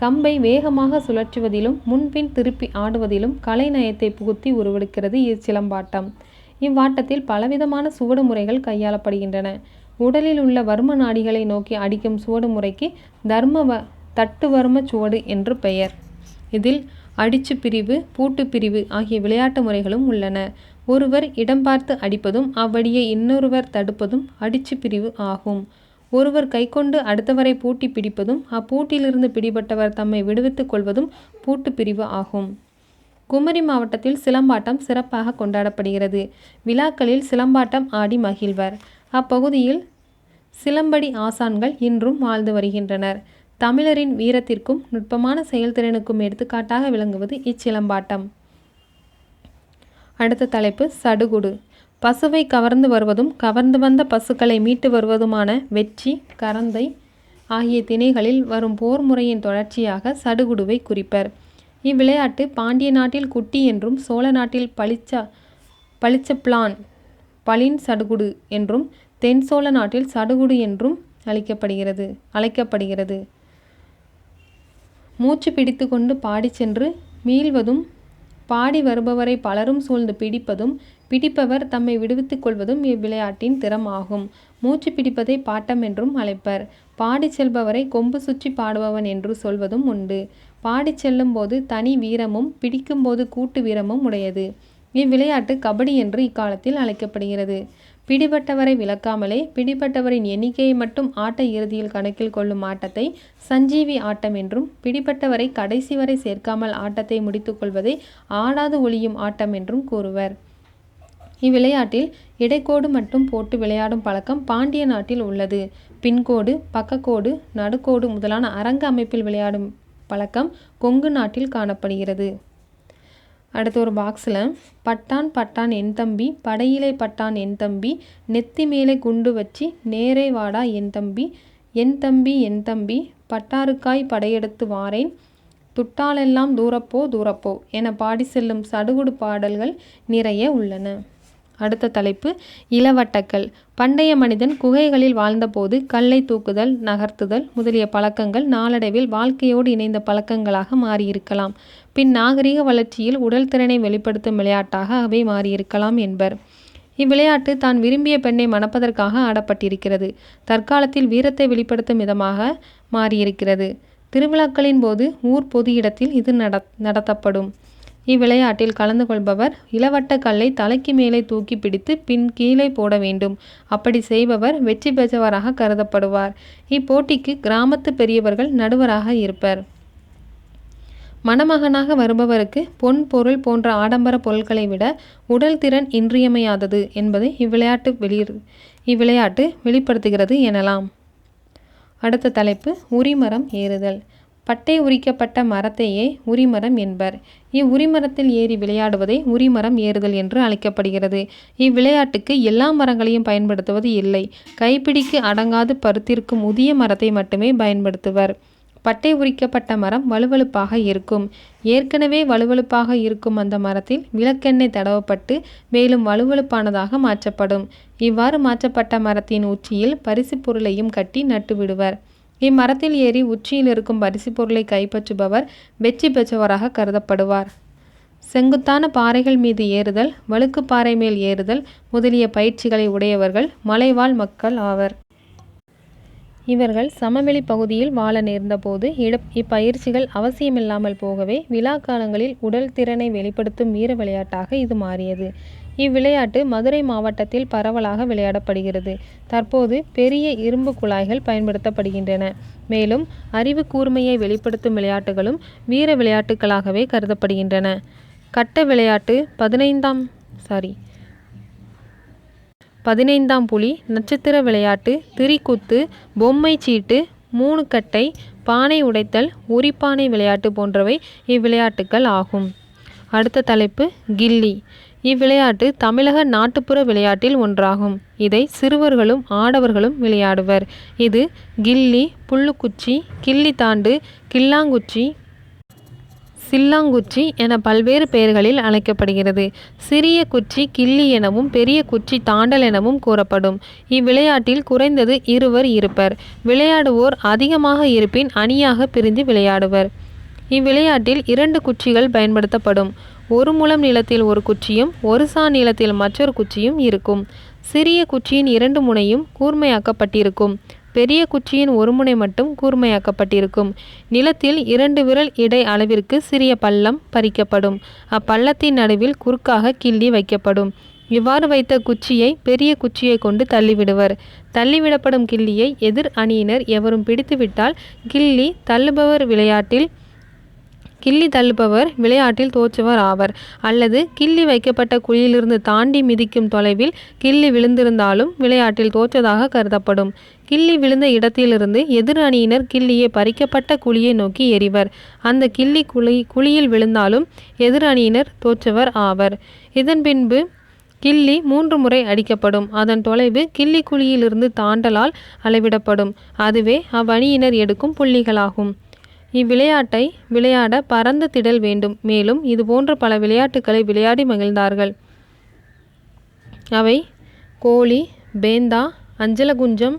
கம்பை வேகமாக சுழற்றுவதிலும் முன்பின் திருப்பி ஆடுவதிலும் கலைநயத்தை புகுத்தி உருவெடுக்கிறது இச்சிலம்பாட்டம். இவ்வாட்டத்தில் பலவிதமான சுவடு முறைகள் கையாளப்படுகின்றன. உடலில் உள்ள வர்ம நாடிகளை நோக்கி அடிக்கும் சுவடு முறைக்கு தட்டு வர்ம சுவடு என்று பெயர். இதில் அடிச்சு பிரிவு, பூட்டு பிரிவு ஆகிய விளையாட்டு முறைகளும் உள்ளன. ஒருவர் இடம் பார்த்து அடிப்பதும் அவ்வடியை இன்னொருவர் தடுப்பதும் அடிச்சு பிரிவு ஆகும். ஒருவர் கைக்கொண்டு அடுத்தவரை பூட்டி பிடிப்பதும் அப்பூட்டிலிருந்து பிடிபட்டவர் தம்மை விடுவித்துக் கொள்வதும் பூட்டு பிரிவு ஆகும். குமரி மாவட்டத்தில் சிலம்பாட்டம் சிறப்பாக கொண்டாடப்படுகிறது. விழாக்களில் சிலம்பாட்டம் ஆடி மகிழ்வர். அப்பகுதியில் சிலம்படி ஆசான்கள் இன்றும் வாழ்ந்து வருகின்றனர். தமிழரின் வீரத்திற்கும் நுட்பமான செயல்திறனுக்கும் எடுத்துக்காட்டாக விளங்குவது இச்சிலம்பாட்டம். அடுத்த தலைப்பு சடுகுடு. பசுவை கவர்ந்து வருவதும் கவர்ந்து வந்த பசுக்களை மீட்டு வருவதுமான வெற்றி, கரந்தை ஆகிய திணைகளில் வரும் போர் முறையின் தொடர்ச்சியாக சடுகுடுவை குறிப்பர். இவ்விளையாட்டு பாண்டிய நாட்டில் குட்டி என்றும் சோழ நாட்டில் பளிச்சப்ளான் பளின் சடுகுடு என்றும் தென் சோழ நாட்டில் சடுகுடு என்றும் அழைக்கப்படுகிறது. மூச்சு பிடித்து கொண்டு பாடி சென்று மீள்வதும் பாடி வருபவரை பலரும் சூழ்ந்து பிடிப்பதும் பிடிப்பவர் தம்மை விடுவித்துக் கொள்வதும் இவ்விளையாட்டின் திறம் ஆகும். மூச்சு பிடிப்பதை பாட்டம் என்றும் அழைப்பர். பாடி செல்பவரை கொம்பு சுற்றி பாடுபவன் என்று சொல்வதும் உண்டு. பாடி செல்லும் போது தனி வீரமும் பிடிக்கும்போது கூட்டு வீரமும் உடையது. இவ்விளையாட்டு கபடி என்று இக்காலத்தில் அழைக்கப்படுகிறது. பிடிபட்டவரை விலக்காமலே பிடிபட்டவரின் எண்ணிக்கையை மட்டும் ஆட்ட இறுதியில் கணக்கில் கொள்ளும் ஆட்டத்தை சஞ்சீவி ஆட்டம் என்றும், பிடிபட்டவரை கடைசி வரை சேர்க்காமல் ஆட்டத்தை முடித்துக் கொள்வதை ஆடாது ஒளியும் ஆட்டம் என்றும் கூறுவர். இவ்விளையாட்டில் இடைக்கோடு மட்டும் போட்டு விளையாடும் பழக்கம் பாண்டிய நாட்டில் உள்ளது. பின்கோடு, பக்கக்கோடு, நடுக்கோடு முதலான அரங்க அமைப்பில் விளையாடும் பழக்கம் கொங்கு நாட்டில் காணப்படுகிறது. அடுத்து ஒரு பாக்ஸில் பட்டான் பட்டான் என் தம்பி, படையிலே பட்டான் என் தம்பி, நெத்தி மேலே குண்டு வச்சி நேரே வாடா என் தம்பி, என் தம்பி என் தம்பி, பட்டாருக்காய் படையெடுத்து வாரேன், துட்டாலெல்லாம் தூரப்போ என பாடி செல்லும் சடுகுடு பாடல்கள் நிறைய உள்ளன. அடுத்த தலைப்பு இளவட்டக்கல். பண்டைய மனிதன் குகைகளில் வாழ்ந்தபோது கல்லை தூக்குதல், நகர்த்துதல் முதலிய பழக்கங்கள் நாளடைவில் வாழ்க்கையோடு இணைந்த பழக்கங்களாக மாறியிருக்கலாம். பின் நாகரிக வளர்ச்சியில் உடல் திறனை வெளிப்படுத்தும் விளையாட்டாக அவை மாறியிருக்கலாம் என்பர். இவ்விளையாட்டு தான் விரும்பிய பெண்ணை மணப்பதற்காக ஆடப்பட்டிருக்கிறது. தற்காலத்தில் வீரத்தை வெளிப்படுத்தும் விதமாக மாறியிருக்கிறது. திருவிழாக்களின் போது ஊர் பொது இடத்தில் இது நடத்தப்படும். இவ்விளையாட்டில் கலந்து கொள்பவர் இளவட்ட கல்லை தலைக்கு மேலே தூக்கி பிடித்து பின் கீழே போட வேண்டும். அப்படி செய்பவர் வெற்றி பெற்றவராக கருதப்படுவார். இப்போட்டிக்கு கிராமத்து பெரியவர்கள் நடுவராக இருப்பர். மணமகனாக வருபவருக்கு பொன், பொருள் போன்ற ஆடம்பர பொருட்களை விட உடல் திறன் இன்றியமையாதது என்பதை இவ்விளையாட்டு வெளிப்படுத்துகிறது எனலாம். அடுத்த தலைப்பு உரிமரம் ஏறுதல். பட்டை உரிக்கப்பட்ட மரத்தையே உரிமரம் என்பர். இவ்வுரிமரத்தில் ஏறி விளையாடுவதை உரிமரம் ஏறுதல் என்று அழைக்கப்படுகிறது. இவ்விளையாட்டுக்கு எல்லா மரங்களையும் பயன்படுத்துவது இல்லை. கைப்பிடிக்கு அடங்காது பருத்திருக்கும் முதிய மரத்தை மட்டுமே பயன்படுத்துவர். பட்டை உரிக்கப்பட்ட மரம் வழுவழுப்பாக இருக்கும். ஏற்கனவே வழுவழுப்பாக இருக்கும் அந்த மரத்தில் விளக்கெண்ணெய் தடவப்பட்டு மேலும் வழுவழுப்பானதாக மாற்றப்படும். இவ்வாறு மாற்றப்பட்ட மரத்தின் உச்சியில் பரிசு பொருளையும் கட்டி நட்டு விடுவர். இம்மரத்தில் ஏறி உச்சியில் இருக்கும் பரிசு பொருளை கைப்பற்றுபவர் வெற்றி பெற்றவராக கருதப்படுவார். செங்குத்தான பாறைகள் மீது ஏறுதல், வழுக்கு பாறை மேல் ஏறுதல் முதலிய பயிற்சிகளை உடையவர்கள் மலைவாழ் மக்கள் ஆவர். இவர்கள் சமவெளி பகுதியில் வாழ நேர்ந்தபோது இப்பயிற்சிகள் அவசியமில்லாமல் போகவே விழா காலங்களில் உடல் திறனை வெளிப்படுத்தும் வீர விளையாட்டாக இது மாறியது. இவ்விளையாட்டு மதுரை மாவட்டத்தில் பரவலாக விளையாடப்படுகிறது. தற்போது பெரிய இரும்பு குழாய்கள் பயன்படுத்தப்படுகின்றன. மேலும் அறிவு கூர்மையை வெளிப்படுத்தும் விளையாட்டுகளும் வீர விளையாட்டுகளாகவே கருதப்படுகின்றன. கட்ட விளையாட்டு, 15ஆம் புலி, நட்சத்திர விளையாட்டு, திரிக்குத்து, பொம்மை சீட்டு, 3 கட்டை, பானை உடைத்தல், உரிப்பானை விளையாட்டு போன்றவை இவ்விளையாட்டுக்கள் ஆகும். அடுத்த தலைப்பு கில்லி. இவ்விளையாட்டு தமிழக நாட்டுப்புற விளையாட்டில் ஒன்றாகும். இதை சிறுவர்களும் ஆடவர்களும் விளையாடுவர். இது கில்லி, புல்லுக்குச்சி, கில்லி தாண்டு, கில்லாங்குச்சி, சில்லாங்குச்சி என பல்வேறு பெயர்களில் அழைக்கப்படுகிறது. சிறிய குச்சி கில்லி எனவும் பெரிய குச்சி தாண்டல் எனவும் கூறப்படும். இவ்விளையாட்டில் குறைந்தது 2 இருப்பர். விளையாடுவோர் அதிகமாக இருப்பின் அணியாக பிரிந்து விளையாடுவர். இவ்விளையாட்டில் 2 குச்சிகள் பயன்படுத்தப்படும். ஒரு முழம் நீளத்தில் ஒரு குச்சியும் ஒரு சாண் நீளத்தில் மற்றொரு குச்சியும் இருக்கும். சிறிய குச்சியின் 2 முனையும் கூர்மையாக்கப்பட்டிருக்கும். பெரிய குச்சியின் ஒரு முனை மட்டும் கூர்மையாக்கப்பட்டிருக்கும். நிலத்தில் 2 விரல் இடை அளவிற்கு சிறிய பள்ளம் பறிக்கப்படும். அப்பள்ளத்தின் நடுவில் குறுக்காக கிள்ளி வைக்கப்படும். இவ்வாறு வைத்த குச்சியை பெரிய குச்சியை கொண்டு தள்ளிவிடுவர். தள்ளிவிடப்படும் கிள்ளியை எதிர் அணியினர் எவரும் பிடித்துவிட்டால் கிள்ளி தள்ளுபவர் விளையாட்டில் தோற்றவர் ஆவர். அல்லது கிள்ளி வைக்கப்பட்ட குழியிலிருந்து தாண்டி மிதிக்கும் தொலைவில் கிள்ளி விழுந்திருந்தாலும் விளையாட்டில் தோற்றதாக கருதப்படும். கிள்ளி விழுந்த இடத்திலிருந்து எதிர் அணியினர் கிள்ளியை பறிக்கப்பட்ட குழியை நோக்கி எறிவர். அந்த கிள்ளி குழியில் விழுந்தாலும் எதிர் அணியினர் தோற்றவர் ஆவர். இதன் பின்பு கிள்ளி 3 முறை அடிக்கப்படும். அதன் தொலைவு கிள்ளி குழியிலிருந்து தாண்டலால் அளவிடப்படும். அதுவே அவ்வணியினர் எடுக்கும் புள்ளிகளாகும். இவ்விளையாட்டை விளையாட பரந்த திடல் வேண்டும். மேலும் இதுபோன்ற பல விளையாட்டுக்களை விளையாடி மகிழ்ந்தார்கள். அவை கோலி, பேந்தா, அஞ்சலகுஞ்சம்,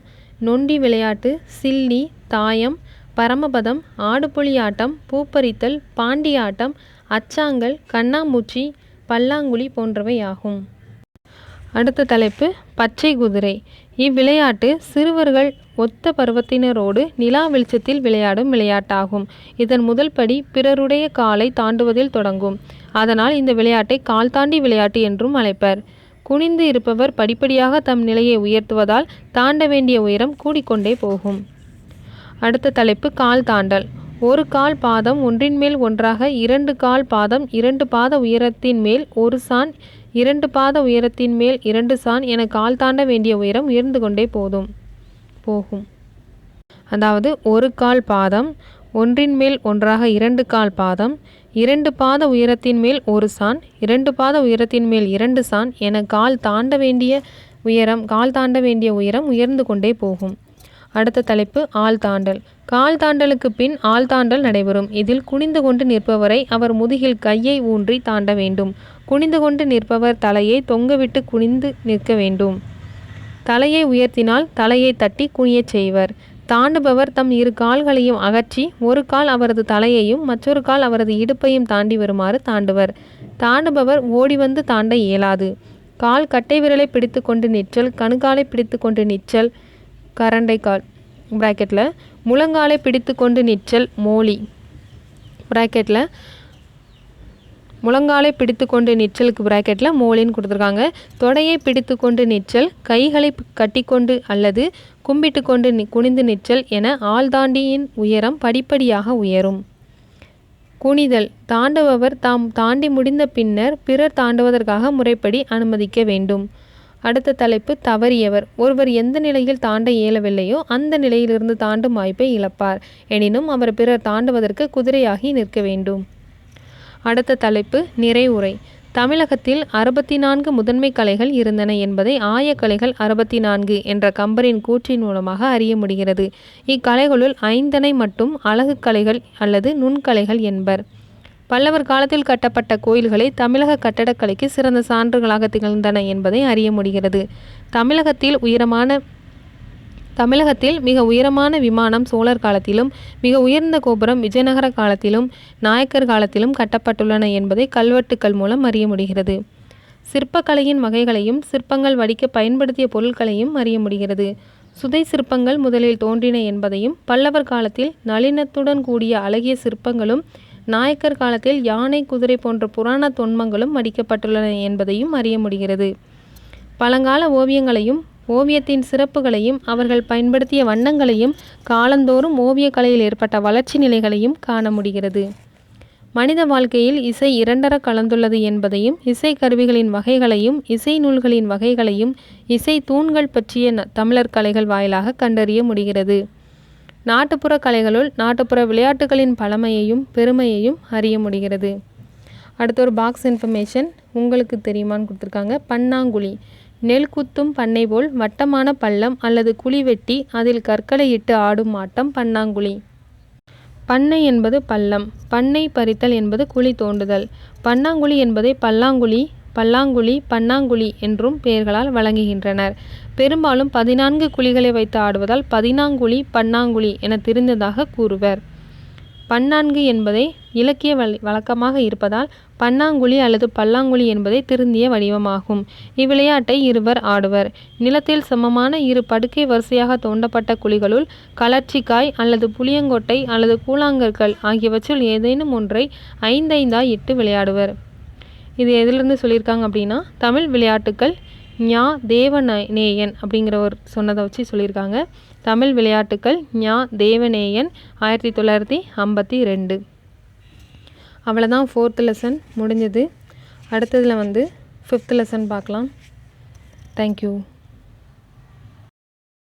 நொண்டி விளையாட்டு, சில்லி, தாயம், பரமபதம், ஆடுபுலி ஆட்டம், பூப்பறித்தல், பாண்டி ஆட்டம், அச்சாங்கல், கண்ணாமூச்சி, பல்லாங்குழி போன்றவை ஆகும். அடுத்த தலைப்பு பச்சை குதிரை. இவ்விளையாட்டு சிறுவர்கள் ஒத்த பருவத்தினரோடு நிலா வெளிச்சத்தில் விளையாடும் விளையாட்டாகும். இதன் முதல் படி பிறருடைய காலை தாண்டுவதில் தொடங்கும். அதனால் இந்த விளையாட்டை கால் தாண்டி விளையாட்டு என்றும் அழைப்பர். குனிந்து இருப்பவர் படிப்படியாக தம் நிலையை உயர்த்துவதால் தாண்ட வேண்டிய உயரம் கூடிக்கொண்டே போகும். அடுத்த தலைப்பு கால் தாண்டல். ஒரு கால் பாதம் ஒன்றின் மேல் ஒன்றாக 2 கால் பாதம் 2 பாத உயரத்தின் மேல் ஒரு சாண் 2 பாத உயரத்தின் மேல் 2 சாண் என கால் தாண்ட வேண்டிய உயரம் உயர்ந்து கொண்டே போகும். அதாவது ஒரு கால் பாதம் ஒன்றின் மேல் ஒன்றாக 2 கால் பாதம் 2 பாத உயரத்தின் மேல் ஒரு சாண் 2 பாத உயரத்தின் மேல் 2 சாண் என கால் தாண்ட வேண்டிய உயரம் உயர்ந்து கொண்டே போகும். அடுத்த தலைப்பு ஆள் தாண்டல். கால் தாண்டலுக்கு பின் ஆள் தாண்டல் நடைபெறும். இதில் குனிந்து கொண்டு நிற்பவரை அவர் முதுகில் கையை ஊன்றி தாண்ட வேண்டும். குனிந்து கொண்டு நிற்பவர் தலையை தொங்கவிட்டு குனிந்து நிற்க வேண்டும். தலையை உயர்த்தினால் தலையை தட்டி குனியச் செய்வர். தாண்டுபவர் தம் 2 கால்களையும் அகற்றி ஒரு கால் அவரது தலையையும் மற்றொரு கால் அவரது இடுப்பையும் தாண்டி வருமாறு தாண்டுவர். தாண்டுபவர் ஓடி வந்து தாண்ட இயலாது. கால் கட்டை விரலை பிடித்து கொண்டு நிற்றல், கணுக்காலை பிடித்து கொண்டு நிற்றல், கரண்டைக்கால் பிராக்கெட்டில் முழங்காலை பிடித்து கொண்டு நிற்றல், மோலி பிராக்கெட்டில் முழங்காலை பிடித்து கொண்டு நிற்றலுக்கு பிராக்கெட்டில் மோலின்னு கொடுத்துருக்காங்க. தொடையை பிடித்து கொண்டு நிற்றல், கைகளை கட்டிக்கொண்டு அல்லது கும்பிட்டு கொண்டு குனிந்து நிற்றல் என ஆள் தாண்டியின் உயரம் படிப்படியாக உயரும். குனிதல். தாண்டுபவர் தாம் தாண்டி முடிந்த பின்னர் பிறர் தாண்டுவதற்காக முறைப்படி அனுமதிக்க வேண்டும். அடுத்த தலைப்பு தவறியவர். ஒருவர் எந்த நிலையில் தாண்ட இயலவில்லையோ அந்த நிலையிலிருந்து தாண்டும் வாய்ப்பை இழப்பார். எனினும் அவர் பிறர் தாண்டுவதற்கு குதிரையாகி நிற்க வேண்டும். அடுத்த தலைப்பு நிறைவுரை. தமிழகத்தில் 64 முதன்மை கலைகள் இருந்தன என்பதை ஆயக்கலைகள் 64 என்ற கம்பரின் கூற்றின் மூலமாக அறிய முடிகிறது. இக்கலைகளுள் 5 மட்டும் அழகு கலைகள் அல்லது நுண்கலைகள் என்பர். பல்லவர் காலத்தில் கட்டப்பட்ட கோயில்களை தமிழக கட்டடக்கலைக்கு சிறந்த சான்றுகளாக திகழ்ந்தன என்பதை அறிய முடிகிறது. தமிழகத்தில் மிக உயரமான விமானம் சோழர் காலத்திலும் மிக உயர்ந்த கோபுரம் விஜயநகர காலத்திலும் நாயக்கர் காலத்திலும் கட்டப்பட்டுள்ளன என்பதை கல்வெட்டுக்கள் மூலம் அறிய முடிகிறது. சிற்பக்கலையின் வகைகளையும் சிற்பங்கள் வடிக்க பயன்படுத்திய பொருட்களையும் அறிய முடிகிறது. சுதை சிற்பங்கள் முதலில் தோன்றின என்பதையும் பல்லவர் காலத்தில் நளினத்துடன் கூடிய அழகிய சிற்பங்களும் நாயக்கர் காலத்தில் யானை, குதிரை போன்ற புராண தொன்மங்களும் வடிக்கப்பட்டுள்ளன என்பதையும் அறிய முடிகிறது. பழங்கால ஓவியங்களையும் ஓவியத்தின் சிறப்புகளையும் அவர்கள் பயன்படுத்திய வண்ணங்களையும் காலந்தோறும் ஓவியக்கலையில் ஏற்பட்ட வளர்ச்சி நிலைகளையும் காண முடிகிறது. மனித வாழ்க்கையில் இசை 2 கலந்துள்ளது என்பதையும் இசை கருவிகளின் வகைகளையும் இசை நூல்களின் வகைகளையும் இசை தூண்கள் பற்றிய தமிழர் கலைகள் வாயிலாக கண்டறிய முடிகிறது. நாட்டுப்புற கலைகளுள் நாட்டுப்புற விளையாட்டுகளின் பழமையையும் பெருமையையும் அறிய முடிகிறது. அடுத்த ஒரு பாக்ஸ் இன்ஃபர்மேஷன் உங்களுக்கு தெரியுமான்னு கொடுத்துருக்காங்க. பன்னாங்குழி. நெல் குத்தும் பண்ணை போல் வட்டமான பள்ளம் அல்லது குழி வெட்டி அதில் கற்களை இட்டு ஆடும் ஆட்டம் பன்னாங்குழி. பண்ணை என்பது பள்ளம், பண்ணை பறித்தல் என்பது குழி தோண்டுதல். பன்னாங்குழி என்பதை பல்லாங்குழி, பன்னாங்குழி என்றும் பெயர்களால் வழங்குகின்றனர். பெரும்பாலும் 14 குழிகளை வைத்து ஆடுவதால் 14குழி, பன்னாங்குழி என தெரிந்ததாக கூறுவர். பன்னான்கு என்பதை இலக்கிய வழக்கமாக இருப்பதால் பன்னாங்குழி அல்லது பல்லாங்குழி என்பதை திருந்திய வடிவமாகும். இவ்விளையாட்டை இருவர் ஆடுவர். நிலத்தில் சமமான இரு படுக்கை வரிசையாக தோண்டப்பட்ட குழிகளுள் களர்ச்சிக்காய் அல்லது புளியங்கொட்டை அல்லது கூழாங்கற்கள் ஆகியவற்றில் ஏதேனும் ஒன்றை 5 இட்டு விளையாடுவர். இது எதிலிருந்து சொல்லியிருக்காங்க அப்படின்னா, தமிழ் விளையாட்டுக்கள் ஞா தேவநேயன் அப்படிங்கிறவர் சொன்னதை வச்சு சொல்லியிருக்காங்க. தமிழ் விளையாட்டுக்கள் ஞா தேவநேயன் 1952. அவ்வளோதான் 4th லெசன் முடிஞ்சது. அடுத்ததில் 5th லெசன் பார்க்கலாம். தேங்க்யூ.